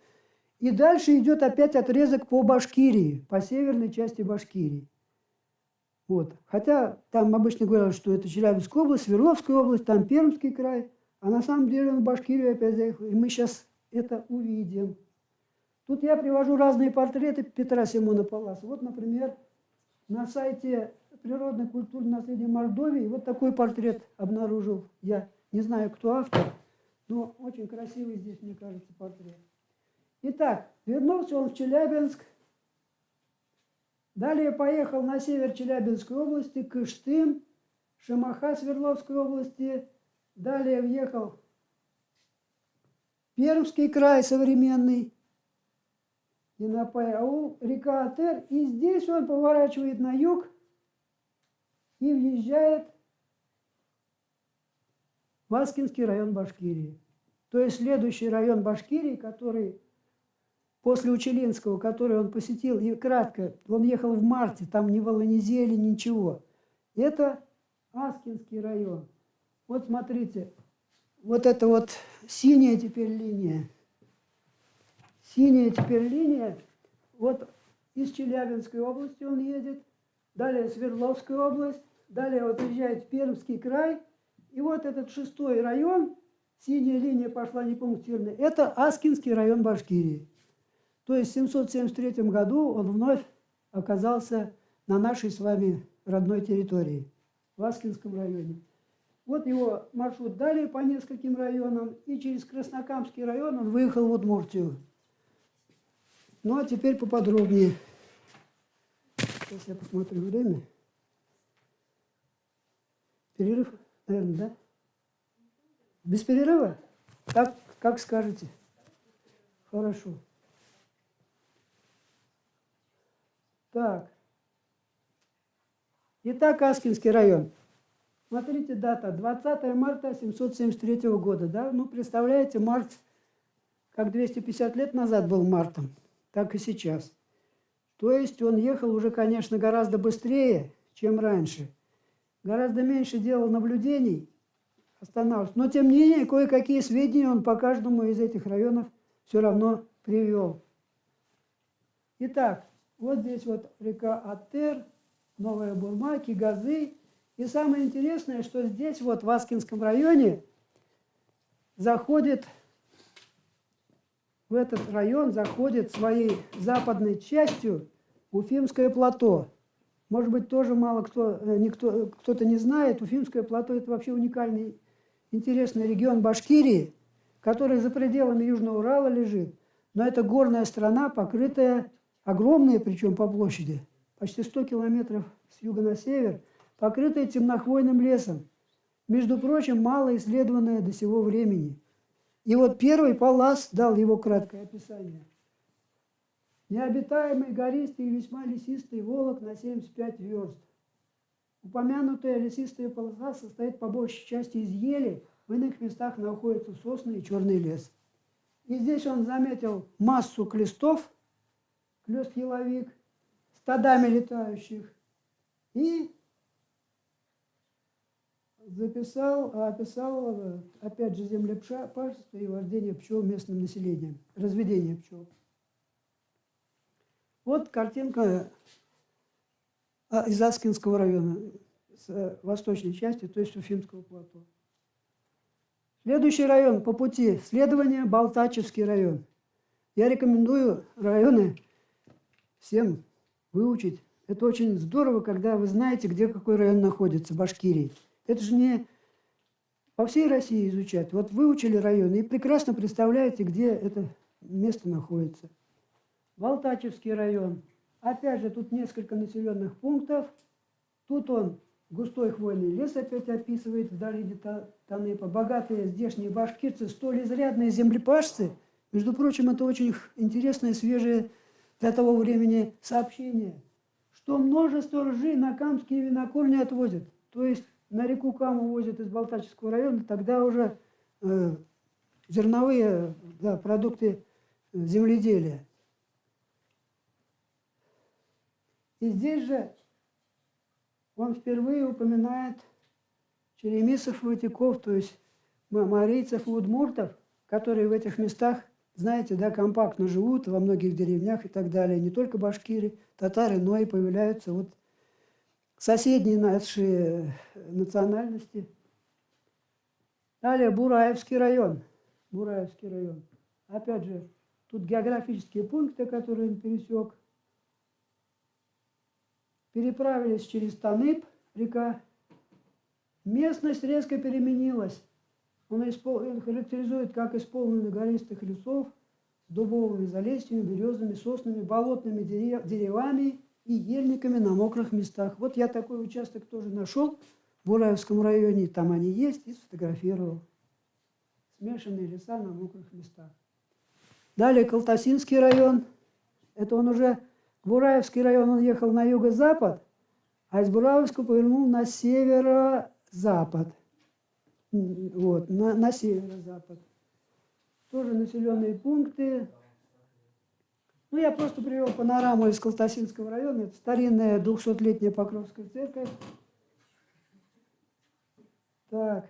И дальше идет опять отрезок по Башкирии, по северной части Башкирии. Вот. Хотя там обычно говорят, что это Челябинская область, Свердловская область, там Пермский край, а на самом деле он в Башкирию опять заехал, и мы сейчас это увидим. Тут я привожу разные портреты Петра Симона Палласа. Вот, например, на сайте природной культуры наследия Мордовии вот такой портрет обнаружил. Я не знаю, кто автор, но очень красивый здесь, мне кажется, портрет. Итак, вернулся он в Челябинск. Далее поехал на север Челябинской области, Кыштым, Шемаха Свердловской области. Далее въехал в Пермский край современный, Инапай-аул, река Атер. И здесь он поворачивает на юг и въезжает в Аскинский район Башкирии. То есть следующий район Башкирии, который после Учелинского, который он посетил, и кратко, он ехал в марте, там не было ни зелени, ничего. Это Аскинский район. Вот смотрите, вот это вот синяя теперь линия. Синяя теперь линия. Вот из Челябинской области он едет, далее Свердловская область, далее вот приезжает в Пермский край. И вот этот 6-й район, синяя линия пошла непунктирная, это Аскинский район Башкирии. То есть в 773 году он вновь оказался на нашей с вами родной территории, в Аскинском районе. Вот его маршрут далее по нескольким районам, и через Краснокамский район он выехал в Удмуртию. Ну а теперь поподробнее. Сейчас я посмотрю время. Перерыв, наверное, да? Без перерыва? Как скажете. Хорошо. Так. Итак, Аскинский район. Смотрите, дата. 20 марта 773 года. Да? Ну, представляете, март, как 250 лет назад был мартом, так и сейчас. То есть он ехал уже, конечно, гораздо быстрее, чем раньше. Гораздо меньше делал наблюдений, останавливался. Но, тем не менее, кое-какие сведения он по каждому из этих районов все равно привел. Итак, вот здесь вот река Атер, Новая Бурма, Кигазы. И самое интересное, что здесь вот в Аскинском районе в этот район заходит своей западной частью Уфимское плато. Может быть, тоже мало кто-то не знает. Уфимское плато – это вообще уникальный, интересный регион Башкирии, который за пределами Южного Урала лежит. Но это горная страна, покрытая, огромная причем по площади, почти 100 километров с юга на север, покрытая темнохвойным лесом. Между прочим, мало исследованное до сего времени. И вот первый Паллас дал его краткое описание. Необитаемый, гористый и весьма лесистый Волок на 75 верст. Упомянутая лесистая полоса состоит по большей части из ели, в иных местах находятся сосны и черный лес. И здесь он заметил массу клестов, клёст-еловик, стадами летающих, и описал, опять же, землепашество и вождение пчел местным населением, разведение пчел. Вот картинка из Аскинского района, с восточной части, то есть Уфимского плато. Следующий район по пути следования – Балтачевский район. Я рекомендую районы всем выучить. Это очень здорово, когда вы знаете, где какой район находится в Башкирии. Это же не по всей России изучать. Вот выучили районы и прекрасно представляете, где это место находится. Балтачевский район. Опять же, тут несколько населенных пунктов. Тут он густой хвойный лес опять описывает в долине Танепа. Богатые здешние башкирцы, столь изрядные землепашцы. Между прочим, это очень интересное, свежее для того времени сообщение, что множество ржи на камские винокурни отвозят. То есть на реку Каму возят из Балтачевского района, тогда уже зерновые продукты земледелия. И здесь же он впервые упоминает черемисов и ватиков, то есть марийцев и удмуртов, которые в этих местах, знаете, да, компактно живут во многих деревнях и так далее. Не только башкиры, татары, но и появляются вот соседней нашей национальности. Далее Бураевский район. Бураевский район. Опять же, тут географические пункты, которые он пересек. Переправились через Таныпь, река. Местность резко переменилась. Он характеризует как исполненный гористых лесов, с дубовыми залесьями, березами, соснами, болотными деревами и ельниками на мокрых местах. Вот я такой участок тоже нашел в Бураевском районе, там они есть, и сфотографировал. Смешанные леса на мокрых местах. Далее Калтасинский район. Это он уже, Бураевский район, он ехал на юго-запад, а из Бураевского повернул на северо-запад. Вот, на северо-запад. Тоже населенные пункты. Ну, я просто привел панораму из Калтасинского района. Это старинная 200-летняя Покровская церковь. Так.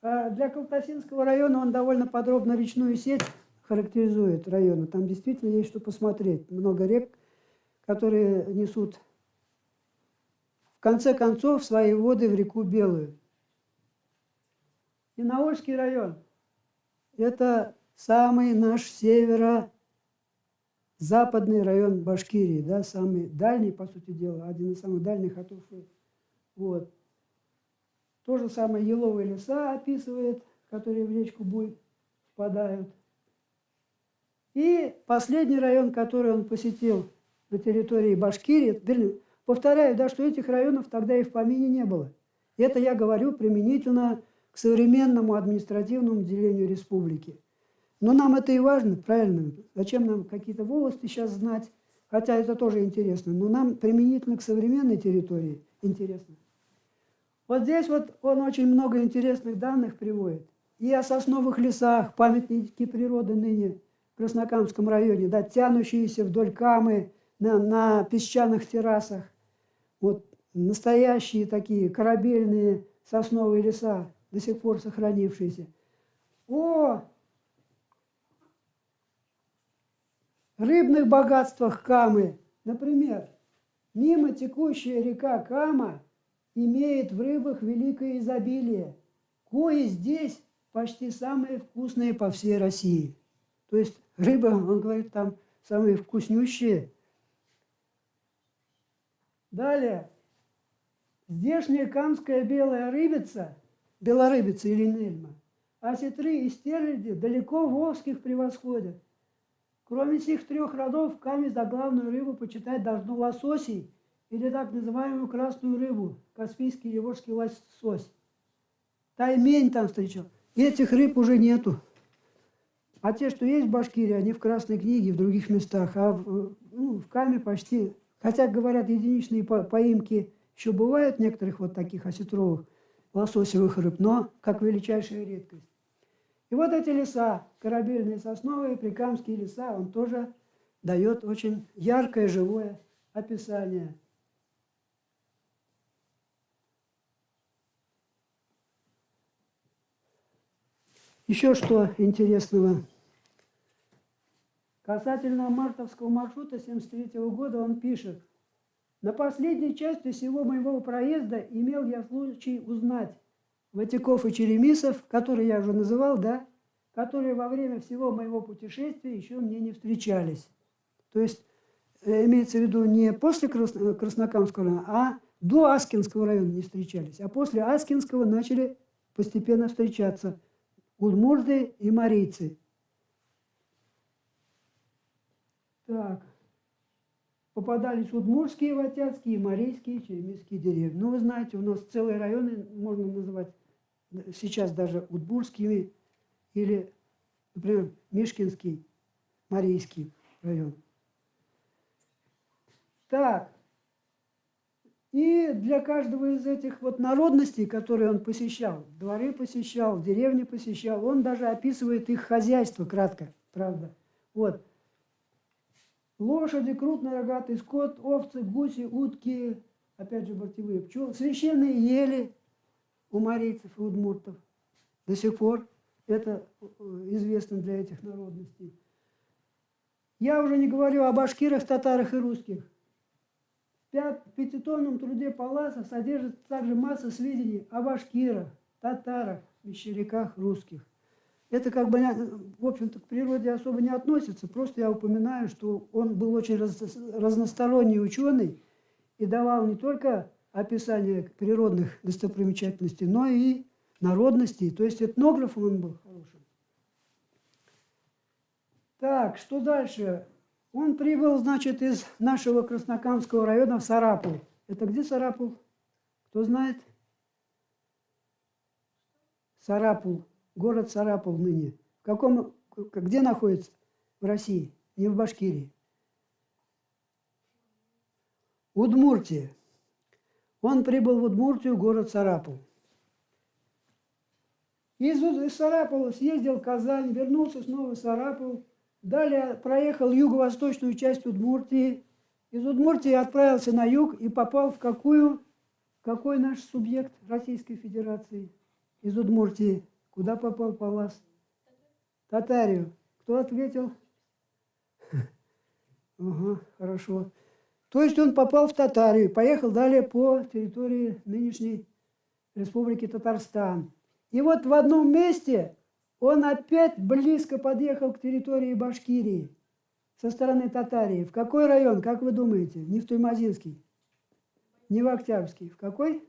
А для Калтасинского района он довольно подробно речную сеть характеризует района. Там действительно есть что посмотреть. Много рек, которые несут, в конце концов, свои воды в реку Белую. И Наольский район. Это самый наш северо-западный район Башкирии, да, самый дальний, по сути дела, один из самых дальних от Уфы. Вот. То же самое еловые леса описывает, которые в речку Буй впадают. И последний район, который он посетил на территории Башкирии, вернее, повторяю, да, что этих районов тогда и в помине не было. Это я говорю применительно к современному административному делению республики. Но нам это и важно, правильно? Зачем нам какие-то волости сейчас знать? Хотя это тоже интересно. Но нам применительно к современной территории интересно. Вот здесь вот он очень много интересных данных приводит. И о сосновых лесах, памятники природы ныне в Краснокамском районе, да, тянущиеся вдоль Камы на песчаных террасах. Вот настоящие такие корабельные сосновые леса, до сих пор сохранившиеся. О рыбных богатствах Камы. Например, мимо текущая река Кама имеет в рыбах великое изобилие, кои здесь почти самые вкусные по всей России. То есть рыба, он говорит, там самые вкуснющие. Далее. Здешняя камская белая рыбица, белорыбица или нельма, осетры и стерляди далеко волжских превосходят. Кроме сих трех родов, в Каме за главную рыбу почитать должно лососей или так называемую красную рыбу, каспийский и волжский лосось. Таймень там встречал. Этих рыб уже нету. А те, что есть в Башкирии, они в Красной книге, в других местах. А в Каме почти, хотя, говорят, единичные поимки еще бывают некоторых вот таких осетровых лососевых рыб, но как величайшая редкость. И вот эти леса, корабельные сосновые, прикамские леса, он тоже дает очень яркое, живое описание. Еще что интересного. Касательно мартовского маршрута 1973 года он пишет. На последней части всего моего проезда имел я случай узнать Ватиков и Черемисов, которые я уже называл, да, которые во время всего моего путешествия еще мне не встречались. То есть имеется в виду не после Краснокамского района, а до Аскинского района не встречались. А после Аскинского начали постепенно встречаться удмурты и марийцы. Так. Попадались удмуртские, ватятские, марийские, черемисские деревни. Ну, вы знаете, у нас целые районы можно называть сейчас даже удмуртскими или, например, Мишкинский, Марийский район. Так. И для каждого из этих вот народностей, которые он посещал, дворы посещал, деревни посещал, он даже описывает их хозяйство кратко, правда. Вот. Лошади, крупный рогатый скот, овцы, гуси, утки, опять же бортевые пчелы, священные ели у марийцев и удмуртов. До сих пор это известно для этих народностей. Я уже не говорю о башкирах, татарах и русских. пятитомном труде Палласа содержится также масса сведений о башкирах, татарах, мещеряках русских. Это как бы, в общем-то, к природе особо не относится, просто я упоминаю, что он был очень разносторонний ученый и давал не только описание природных достопримечательностей, но и народностей, то есть этнографом он был хорошим. Так, что дальше? Он прибыл, значит, из нашего Краснокамского района в Сарапул. Это где Сарапул? Кто знает? Сарапул. Город Сарапул ныне. Где находится? В России, не в Башкирии. Удмуртия. Он прибыл в Удмуртию, город Сарапул. Из Сарапула съездил в Казань, вернулся снова в Сарапул. Далее проехал юго-восточную часть Удмуртии. Из Удмуртии отправился на юг и попал в какой наш субъект Российской Федерации? Из Удмуртии. Куда попал Паллас? Татарию. Кто ответил? Ага, хорошо. То есть он попал в Татарию, поехал далее по территории нынешней Республики Татарстан. И вот в одном месте он опять близко подъехал к территории Башкирии со стороны Татарии. В какой район, как вы думаете? Не в Туймазинский, не в Октябрьский. В какой?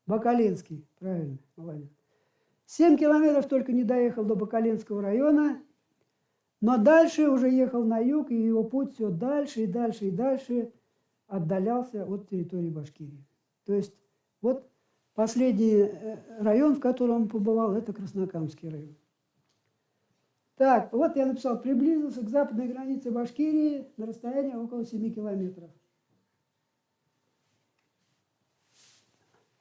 Бакалинский. Правильно, молодец. 7 километров только не доехал до Бакалинского района, но дальше уже ехал на юг, и его путь все дальше и дальше и дальше отдалялся от территории Башкирии. То есть вот последний район, в котором он побывал, это Краснокамский район. Так, вот я написал, приблизился к западной границе Башкирии на расстоянии около 7 километров.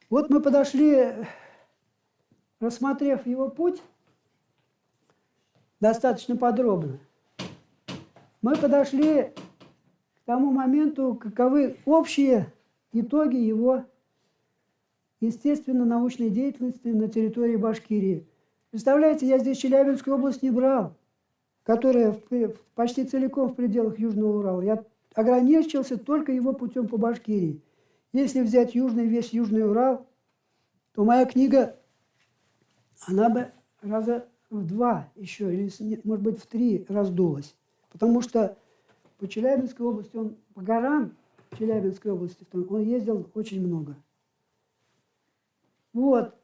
Вот мы подошли, рассмотрев его путь достаточно подробно, мы подошли к тому моменту, каковы общие итоги его естественно-научной деятельности на территории Башкирии. Представляете, я здесь Челябинскую область не брал, которая почти целиком в пределах Южного Урала. Я ограничился только его путем по Башкирии. Если взять весь Южный Урал, то моя книга, она бы раза в 2 еще, или, может быть, в 3 раздулась. Потому что по Челябинской области, по горам Челябинской области он ездил очень много. Вот.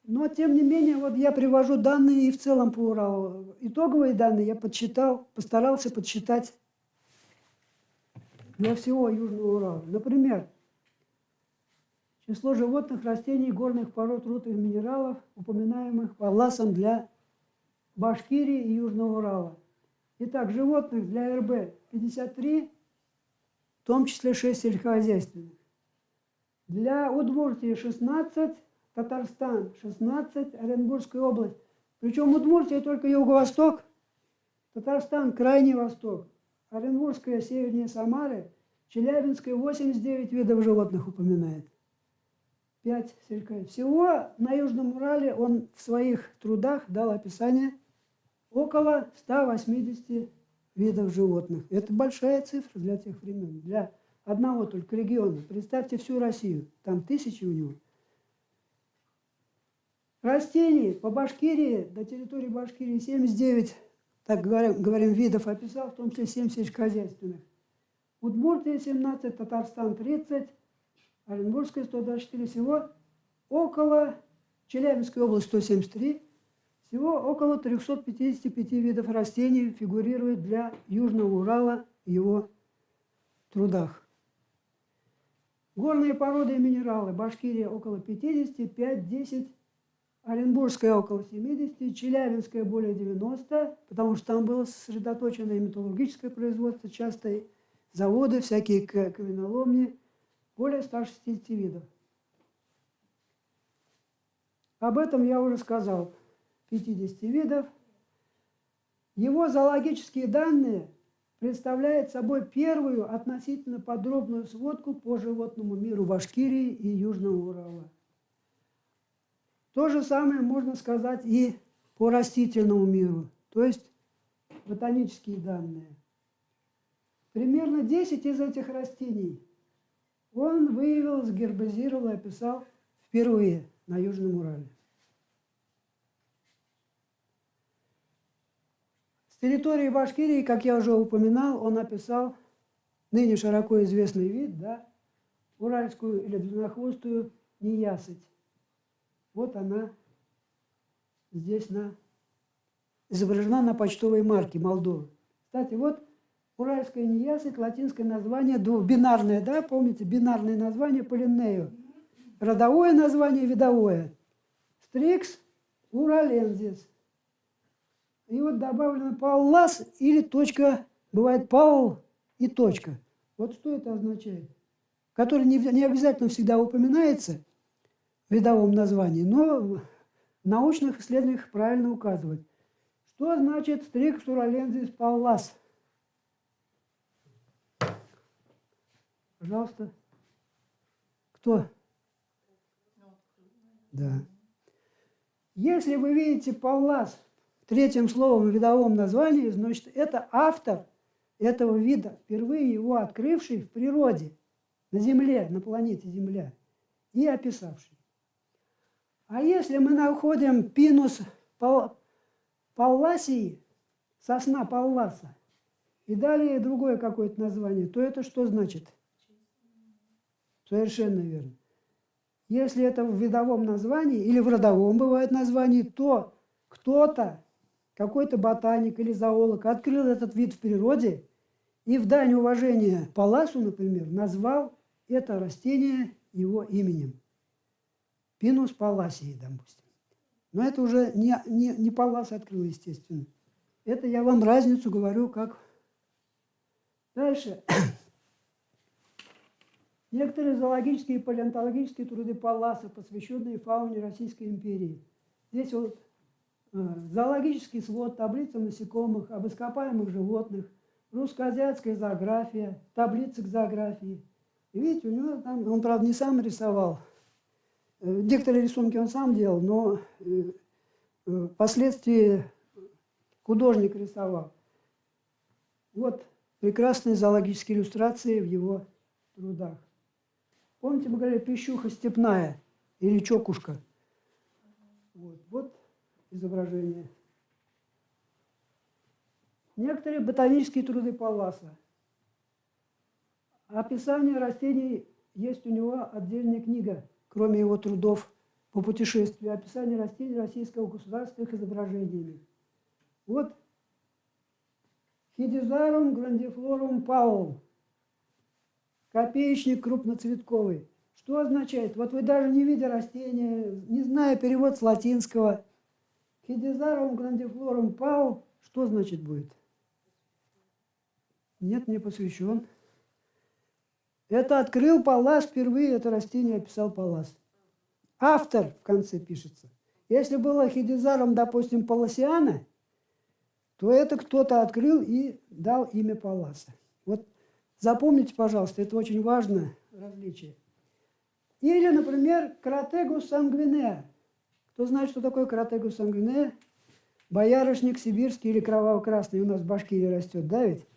Но, тем не менее, вот я привожу данные и в целом по Уралу. Итоговые данные я постарался подсчитать для всего Южного Урала. Например, число животных, растений, горных пород, руд и минералов, упоминаемых Палласом для Башкирии и Южного Урала. Итак, животных для РБ 53, в том числе 6 сельскохозяйственных. Для Удмуртии 16, Татарстан 16, Оренбургская область. Причем Удмуртия только юго-восток, Татарстан крайний восток, Оренбургская севернее Самары, Челябинская 89 видов животных упоминает. 5 сельскохозяйственных. Всего на Южном Урале он в своих трудах дал описание около 180 видов животных. Это большая цифра для тех времен, для одного только региона. Представьте всю Россию, там тысячи у него. Растений по Башкирии, до территории Башкирии 79, так говорим, видов описал, в том числе 7 сельскохозяйственных. Удмуртия 17, Татарстан 30, Оренбургская 124, всего около, Челябинская область 173, всего около 355 видов растений фигурирует для Южного Урала в его трудах. Горные породы и минералы. Башкирия около 50, 5-10, Оренбургская около 70, Челябинская более 90, потому что там было сосредоточено и металлургическое производство, часто заводы, всякие каменоломни, более 160 видов. Об этом я уже сказал. 50 видов. Его зоологические данные представляют собой первую относительно подробную сводку по животному миру Башкирии и Южного Урала. То же самое можно сказать и по растительному миру, то есть ботанические данные. Примерно 10 из этих растений он выявил, сгербазировал и описал впервые на Южном Урале. С территории Башкирии, как я уже упоминал, он описал ныне широко известный вид, да, уральскую или длиннохвостую неясыть. Вот она здесь изображена на почтовой марке Молдовы. Кстати, вот уральская неясыть, латинское название, бинарное, да, помните, бинарное название по Линнею. Родовое название, видовое. Стрикс уралензис. И вот добавлено паллас или точка, бывает паул и точка. Вот что это означает? Который не обязательно всегда упоминается в видовом названии, но в научных исследованиях правильно указывает. Что значит стрикс уралензис паллас? Пожалуйста. Кто? Да. Если вы видите паллас третьим словом в видовом названии, значит, это автор этого вида, впервые его открывший в природе, на Земле, на планете Земля, и описавший. А если мы находим пинус палласии, сосна палласа, и далее другое какое-то название, то это что значит? Совершенно верно. Если это в видовом названии или в родовом бывает названии, то кто-то, какой-то ботаник или зоолог открыл этот вид в природе и в дань уважения палласу, например, назвал это растение его именем. Пинус палласии, допустим. Но это уже не паллас открыл, естественно. Это я вам разницу говорю, как... Дальше. Некоторые зоологические и палеонтологические труды Палласа, посвященные фауне Российской империи. Здесь вот зоологический свод, таблица насекомых, об ископаемых животных, русско-азиатская зоография, таблица к зоографии. И видите, у него там, он, правда, не сам рисовал. Некоторые рисунки он сам делал, но впоследствии художник рисовал. Вот прекрасные зоологические иллюстрации в его трудах. Помните, мы говорили, пищуха степная или чокушка? Вот изображение. Некоторые ботанические труды Палласа. Описание растений есть у него отдельная книга, кроме его трудов по путешествию. Описание растений российского государства их изображениями. Вот Хидизарум грандифлорум паул. Копеечник крупноцветковый. Что означает? Вот вы даже не видя растения, не зная перевод с латинского, Хидизарум грандифлорум паул, что значит будет? Нет, не посвящен. Это открыл Паллас впервые, это растение описал Паллас. Автор в конце пишется. Если было Хидизарум, допустим, палласиана, то это кто-то открыл и дал имя Палласа. Вот запомните, пожалуйста, это очень важное различие. Или, например, Кратегус сангвинеа. Кто знает, что такое Кратегус сангвинеа? Боярышник сибирский или кроваво-красный у нас в Башкирии растет, да ведь?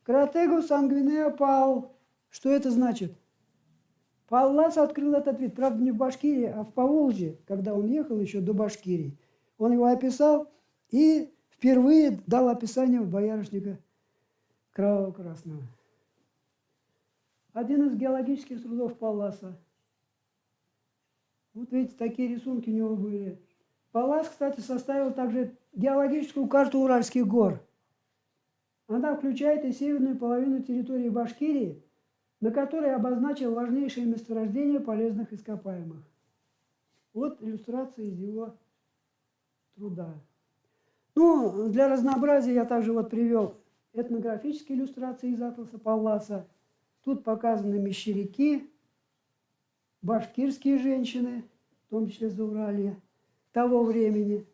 Кратегус сангвинеа пал. Что это значит? Паллас открыл этот вид, правда, не в Башкирии, а в Поволжье, когда он ехал еще до Башкирии. Он его описал и впервые дал описание боярышника кроваво-красного. Один из геологических трудов Палласа. Вот видите, такие рисунки у него были. Паллас, кстати, составил также геологическую карту Уральских гор. Она включает и северную половину территории Башкирии, на которой обозначил важнейшие месторождения полезных ископаемых. Вот иллюстрация из его труда. Ну, для разнообразия я также вот привел этнографические иллюстрации из атласа Палласа. Тут показаны мещеряки, башкирские женщины, в том числе Зауралья, того времени.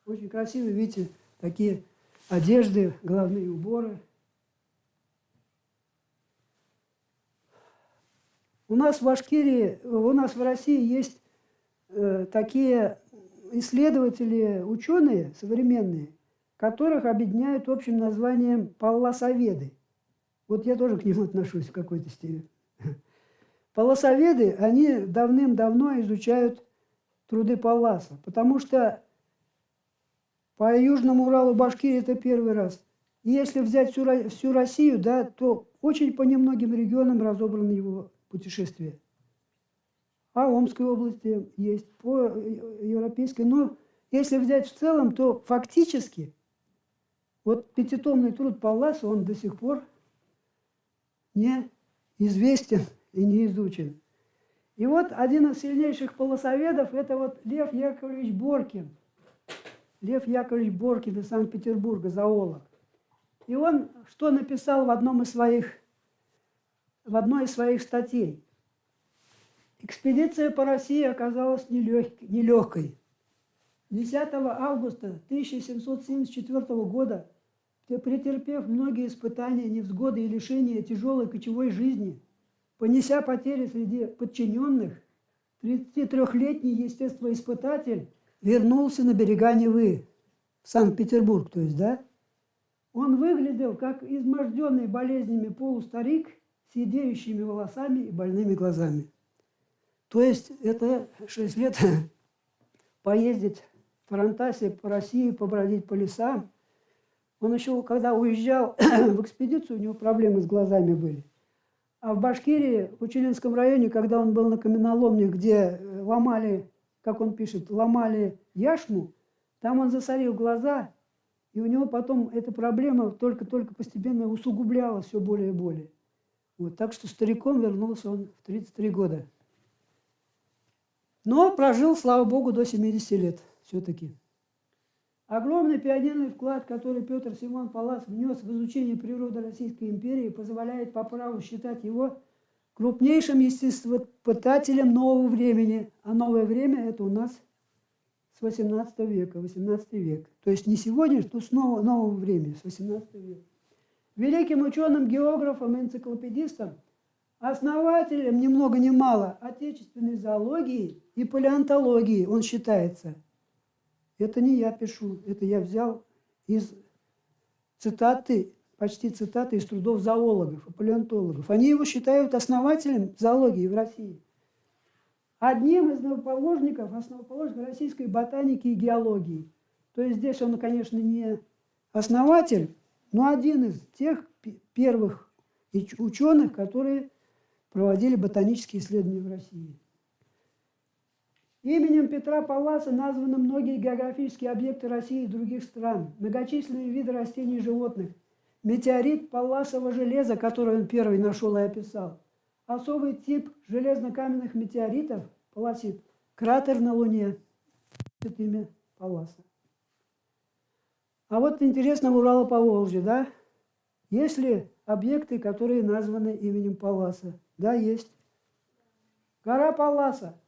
Очень красиво, видите, такие одежды, головные уборы. У нас в Башкирии, у нас в России есть такие исследователи, ученые современные, которых объединяют общим названием палласоведы. Вот я тоже к ним отношусь в какой-то степени. полосоведы, они давным-давно изучают труды Палласа, потому что по Южному Уралу, Башкирии это первый раз. И если взять всю Россию, да, то очень по немногим регионам разобраны его путешествия. А Омской области есть, по европейской. Но если взять в целом, то фактически вот пятитомный труд Палласа, он до сих пор не известен и не изучен. И вот один из сильнейших полосоведов – это вот Лев Яковлевич Боркин. Лев Яковлевич Боркин из Санкт-Петербурга, зоолог. И он что написал в одной из своих статей? Экспедиция по России оказалась нелегкой. 10 августа 1774 года, претерпев многие испытания, невзгоды и лишения тяжелой кочевой жизни, понеся потери среди подчиненных, 33-летний естествоиспытатель вернулся на берега Невы, в Санкт-Петербург, то есть, да? Он выглядел как изможденный болезнями полустарик с сидеющими волосами и больными глазами. То есть это 6 лет поездить в тарантасе по России, побродить по лесам. Он еще, когда уезжал в экспедицию, у него проблемы с глазами были. А в Башкирии, в Учелинском районе, когда он был на каменоломне, где ломали, как он пишет, ломали яшму, там он засорил глаза, и у него потом эта проблема только постепенно усугублялась все более и более. Вот, так что стариком вернулся он в 33 года. Но прожил, слава богу, до 70 лет все-таки. Огромный пионерный вклад, который Петр Симон Паллас внес в изучение природы Российской империи, позволяет по праву считать его крупнейшим естествопытателем нового времени. А новое время – это у нас с 18 века, 18 век. То есть не сегодня, но с нового времени, с 18 века. Великим ученым, географом, энциклопедистом, основателем, ни много ни мало, отечественной зоологии и палеонтологии он считается. Это не я пишу, это я взял из цитаты, почти цитаты из трудов зоологов и палеонтологов. Они его считают основателем зоологии в России. Одним из основоположников российской ботаники и геологии. То есть здесь он, конечно, не основатель, но один из тех первых ученых, которые проводили ботанические исследования в России. Именем Петра Палласа названы многие географические объекты России и других стран, многочисленные виды растений и животных, метеорит палласового железа, который он первый нашел и описал, особый тип железно-каменных метеоритов, палласит, кратер на Луне, это имя Палласа. А вот интересно, в Урало-Поволжье, да, есть ли объекты, которые названы именем Палласа? Да, есть. Гора Палласа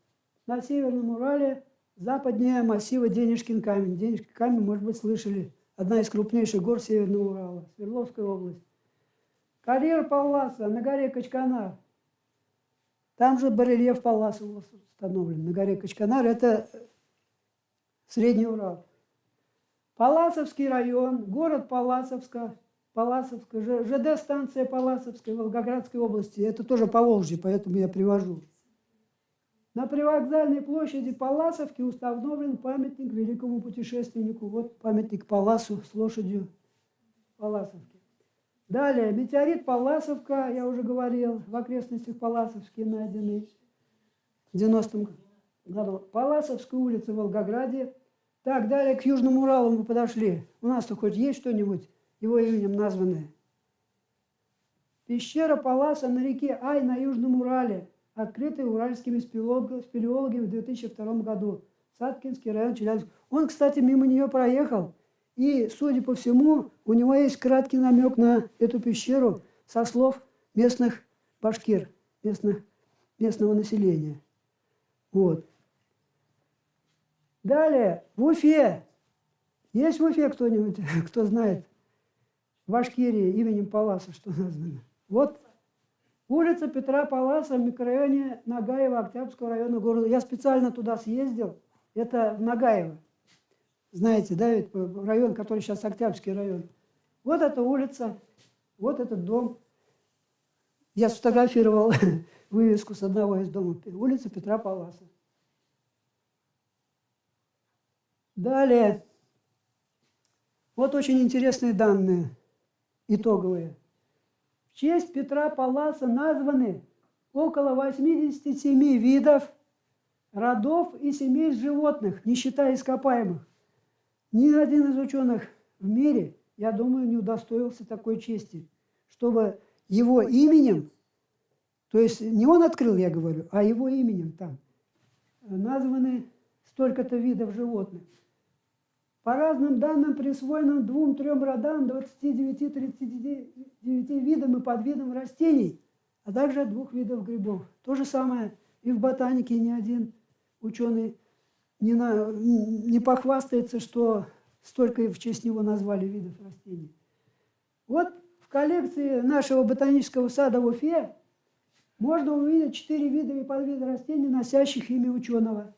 на Северном Урале, западнее массива Денежкин камень. Денежкин камень, может быть, слышали. Одна из крупнейших гор Северного Урала, Свердловская область. Карьер Палласа на горе Качканар. Там же барельеф Палласа установлен. На горе Качканар – это Средний Урал. Палласовский район, город Палласовска, ЖД-станция Палласовская, Волгоградской области. Это тоже Поволжье, поэтому я привожу. На привокзальной площади Палласовки установлен памятник великому путешественнику. Вот памятник Палласу с лошадью Палласовки. Далее, метеорит Палласовка, я уже говорил, в окрестностях Палласовки найдены в 90-м году. Палласовская улица в Волгограде. Так, далее к Южному Уралу мы подошли. У нас-то хоть есть что-нибудь его именем названное? Пещера Палласа на реке Ай на Южном Урале, открытый уральскими спелеологами в 2002 году. Саткинский район, Челябинск. Он, кстати, мимо нее проехал. И, судя по всему, у него есть краткий намек на эту пещеру со слов местных башкир, местного населения. Вот. Далее, в Уфе. Есть в Уфе кто-нибудь, кто знает? В Башкирии именем Палласа что названо? Вот улица Петра Палласа в микрорайоне Нагаева, Октябрьского района города. Я специально туда съездил. Это в Нагаево. Знаете, да, ведь район, который сейчас Октябрьский район. Вот эта улица, вот этот дом. Я сфотографировал вывеску с одного из домов. Улица Петра Палласа. Далее. Вот очень интересные данные, итоговые. В честь Петра Палласа названы около 87 видов, родов и семейств животных, не считая ископаемых. Ни один из ученых в мире, я думаю, не удостоился такой чести, чтобы его именем, то есть не он открыл, я говорю, а его именем там названы столько-то видов животных. По разным данным, присвоенным 2-3 родам, 29-39 видам и подвидам растений, а также 2 видов грибов. То же самое и в ботанике ни один ученый не похвастается, что столько в честь него назвали видов растений. Вот в коллекции нашего ботанического сада в Уфе можно увидеть 4 вида и подвида растений, носящих имя ученого.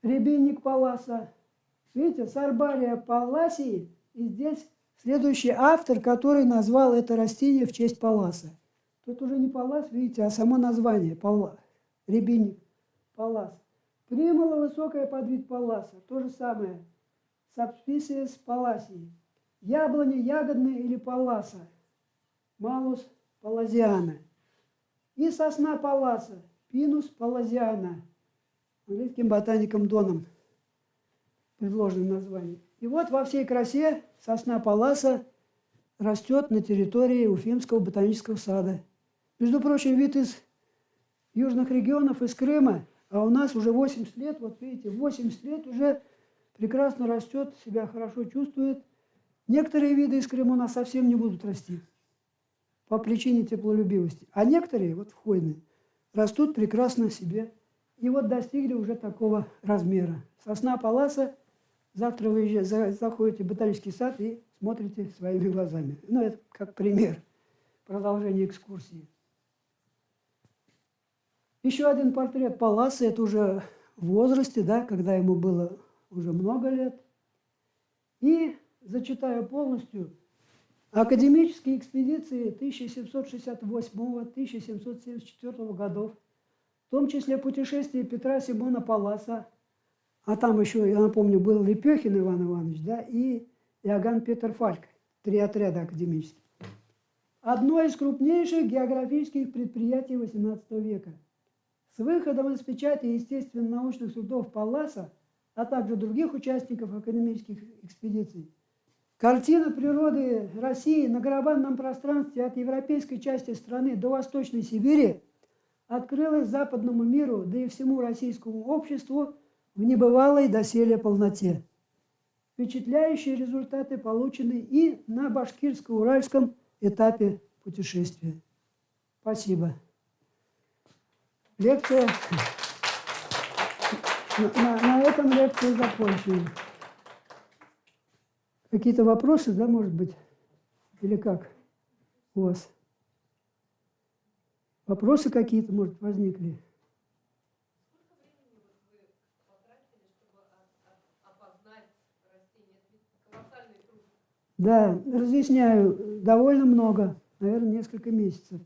Рябинник Палласа. Видите, Сарбария Палласии. И здесь следующий автор, который назвал это растение в честь Палласа. Тут уже не Паллас, видите, а само название. Рябинник Паллас. Примула высокая подвид Палласа. То же самое. Subspecies Палласии. Яблони ягодные или Палласа. Малус паллазиана. И сосна Палласа. Пинус паллазиана. Английским ботаником Доном предложено название. И вот во всей красе сосна Палласа растет на территории Уфимского ботанического сада. Между прочим, вид из южных регионов, из Крыма, а у нас уже 80 лет, вот видите, 80 лет уже прекрасно растет, себя хорошо чувствует. Некоторые виды из Крыма у нас совсем не будут расти по причине теплолюбивости. А некоторые, вот хвойные, растут прекрасно себе. И вот достигли уже такого размера. Сосна Палласа. Завтра вы заходите в ботанический сад и смотрите своими глазами. Ну, это как пример продолжения экскурсии. Еще один портрет Палласа. Это уже в возрасте, да, когда ему было уже много лет. И зачитаю полностью. Академические экспедиции 1768-1774 годов, в том числе путешествие Петра Симона Палласа, а там еще, я напомню, был Лепехин Иван Иванович, да, и Иоганн Петр Фальк, 3 отряда академических. Одно из крупнейших географических предприятий XVIII века. С выходом из печати естественно-научных трудов Палласа, а также других участников академических экспедиций, картина природы России на глобальном пространстве от европейской части страны до Восточной Сибири открылась западному миру, да и всему российскому обществу в небывалой доселе полноте. Впечатляющие результаты получены и на башкирско-уральском этапе путешествия. Спасибо. Лекция. На этом лекцию закончена. Какие-то вопросы, да, может быть? Или как у вас? Вопросы какие-то, может, возникли? Да, разъясняю. Довольно много, наверное, несколько месяцев.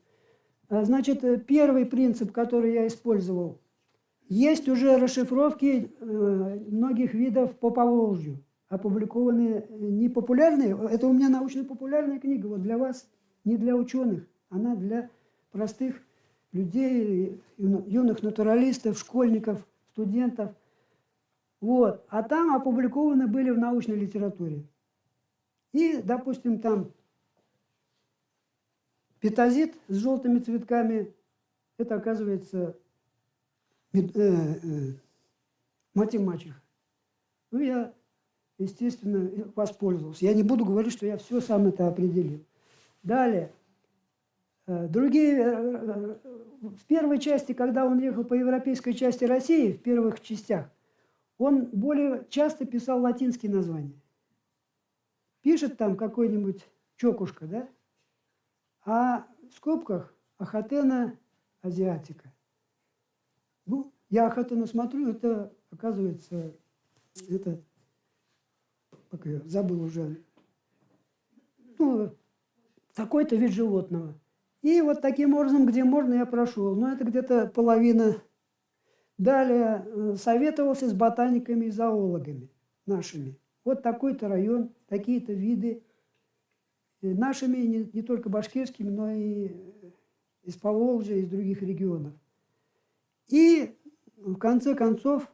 Значит, первый принцип, который я использовал. Есть уже расшифровки многих видов по Поволжью, опубликованные не популярные. Это у меня научно-популярная книга, вот для вас, не для ученых. Она для простых людей, юных натуралистов, школьников, студентов. Вот. А там опубликованы были в научной литературе. И, допустим, там петазит с желтыми цветками, это, оказывается, мать-мачеха. Ну, я, естественно, воспользовался. Я не буду говорить, что я все сам это определил. Далее. Другие, в первой части, когда он ехал по европейской части России, в первых частях, он более часто писал латинские названия. Пишет там какой-нибудь чокушка, да? А в скобках Ахатена азиатика. Ну, я Ахатена смотрю, это, оказывается, это, как я забыл уже, ну, такой-то вид животного. И вот таким образом, где можно, я прошел. Но это где-то половина. Далее советовался с ботаниками и зоологами нашими. Вот такой-то район, такие-то виды. И нашими, не только башкирскими, но и из Поволжья, из других регионов. И в конце концов,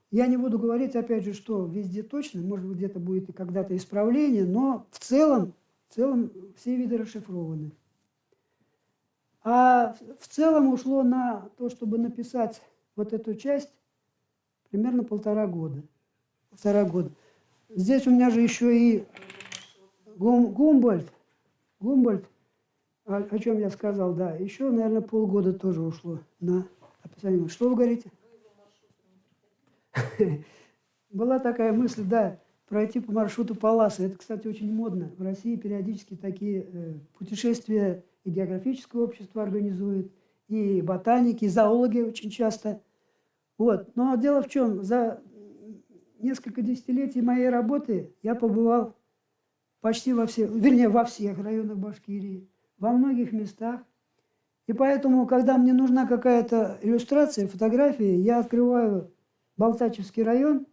я не буду говорить, опять же, что везде точно, может быть, где-то будет и когда-то исправление, но в целом все виды расшифрованы. А в целом ушло на то, чтобы написать вот эту часть, примерно 1,5 года. 1,5 года. Здесь у меня же еще и Гумбольдт, о чем я сказал, да. Еще, наверное, полгода тоже ушло на описание. Что вы говорите? Была такая мысль, да, пройти по маршруту Палласа. Это, кстати, очень модно. В России периодически такие путешествия и географическое общество организует, и ботаники, и зоологи очень часто. Вот. Но дело в чем? За несколько десятилетий моей работы я побывал почти во всех, вернее, во всех районах Башкирии, во многих местах. И поэтому, когда мне нужна какая-то иллюстрация, фотографии, я открываю Балтачевский район,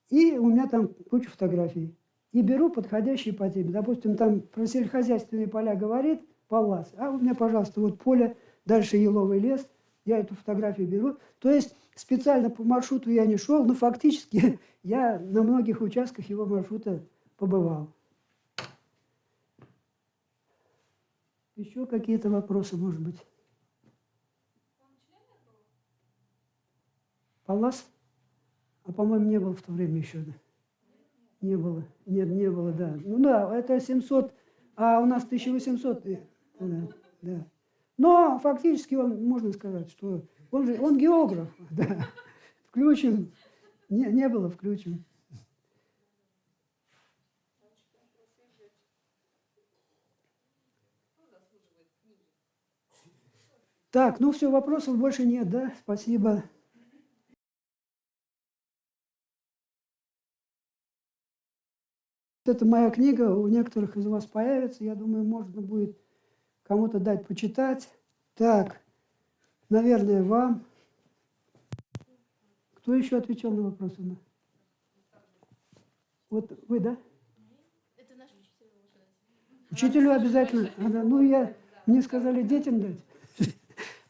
и у меня там куча фотографий. И беру подходящие по теме. Допустим, там про сельскохозяйственные поля говорит Паллас, а у меня, пожалуйста, вот поле, дальше еловый лес, я эту фотографию беру. То есть специально по маршруту я не шел, но фактически я на многих участках его маршрута побывал. Еще какие-то вопросы, может быть? Паллас? А, по-моему, не было в то время еще. Да? Не было. Нет, не было, да. Ну да, это 700, а у нас 1800. Да, да. Но фактически он, можно сказать, что он географ. Да. Включен. Не было включен. Так, ну все, вопросов больше нет, да? Спасибо. Это моя книга, у некоторых из вас появится. Я думаю, можно будет кому-то дать почитать. Так, наверное, вам. Кто еще отвечал на вопросы? Вот вы, да? Это наш учитель уже. Учителю обязательно. Ну, мне сказали детям дать.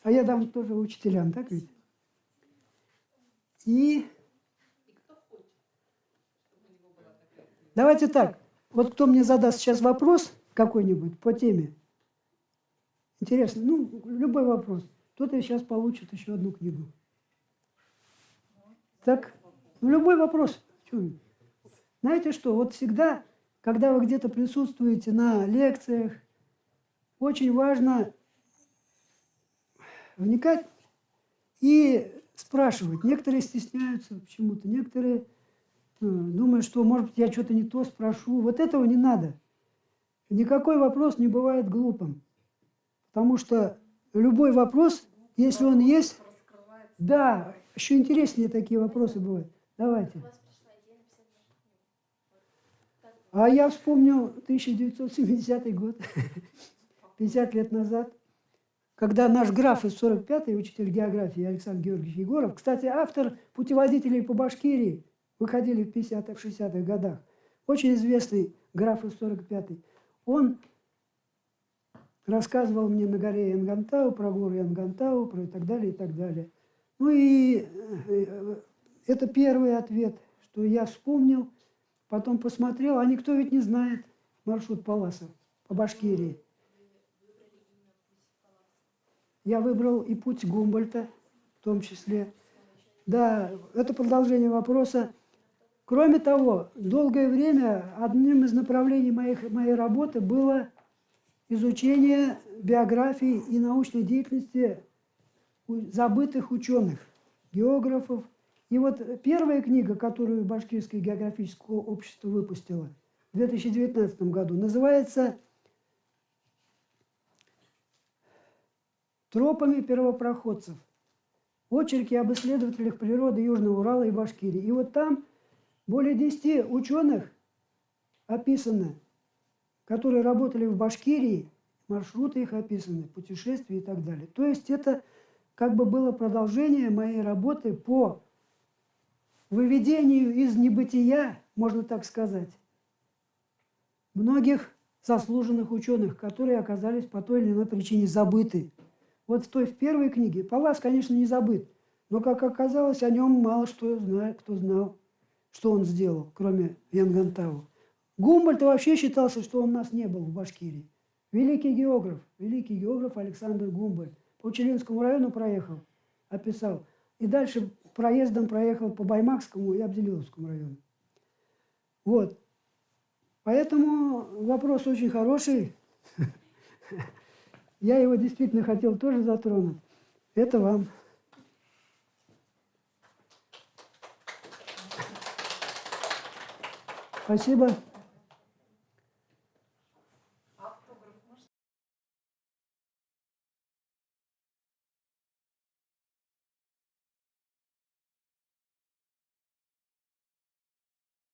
А я дам тоже учителям, так ведь? И давайте так. Вот кто мне задаст сейчас вопрос какой-нибудь по теме, интересно, ну, любой вопрос, тот и сейчас получит еще одну книгу. Так, ну, любой вопрос. Знаете что, вот всегда, когда вы где-то присутствуете на лекциях, очень важно вникать и спрашивать. Некоторые стесняются почему-то, некоторые думают, что, может быть, я что-то не то спрошу. Вот этого не надо. Никакой вопрос не бывает глупым. Потому что любой вопрос, если он есть, да, еще интереснее такие вопросы бывают. Давайте. А я вспомнил 1970 год, 50 лет назад, когда наш граф из 45-й, учитель географии Александр Георгиевич Егоров, кстати, автор путеводителей по Башкирии, выходили в 50-х, 60-х годах, очень известный граф из 45-й, он рассказывал мне на горе Янгантау, про гору Янгантау, про и так далее, и так далее. Ну и это первый ответ, что я вспомнил, потом посмотрел, а никто ведь не знает маршрут Палласа по Башкирии. Я выбрал и путь Гумбольдта в том числе. Да, это продолжение вопроса. Кроме того, долгое время одним из направлений моей работы было изучение биографии и научной деятельности забытых ученых, географов. И вот первая книга, которую Башкирское географическое общество выпустило в 2019 году, называется «Тропами первопроходцев. Очерки об исследователях природы Южного Урала и Башкирии». И вот там более 10 ученых описано, которые работали в Башкирии, маршруты их описаны, путешествия и так далее. То есть это как бы было продолжение моей работы по выведению из небытия, можно так сказать, многих заслуженных ученых, которые оказались по той или иной причине забыты. Вот в первой книге Паллас, конечно, не забыт, но, как оказалось, о нем мало кто знал, что он сделал, кроме Янгантау. Гумбольдт вообще считался, что он у нас не был в Башкирии. Великий географ Александр Гумбольдт по Челенскому району проехал, описал. И дальше проездом проехал по Баймакскому и Абзелиловскому району. Вот. Поэтому вопрос очень хороший. Я его действительно хотел тоже затронуть. Это вам. Спасибо.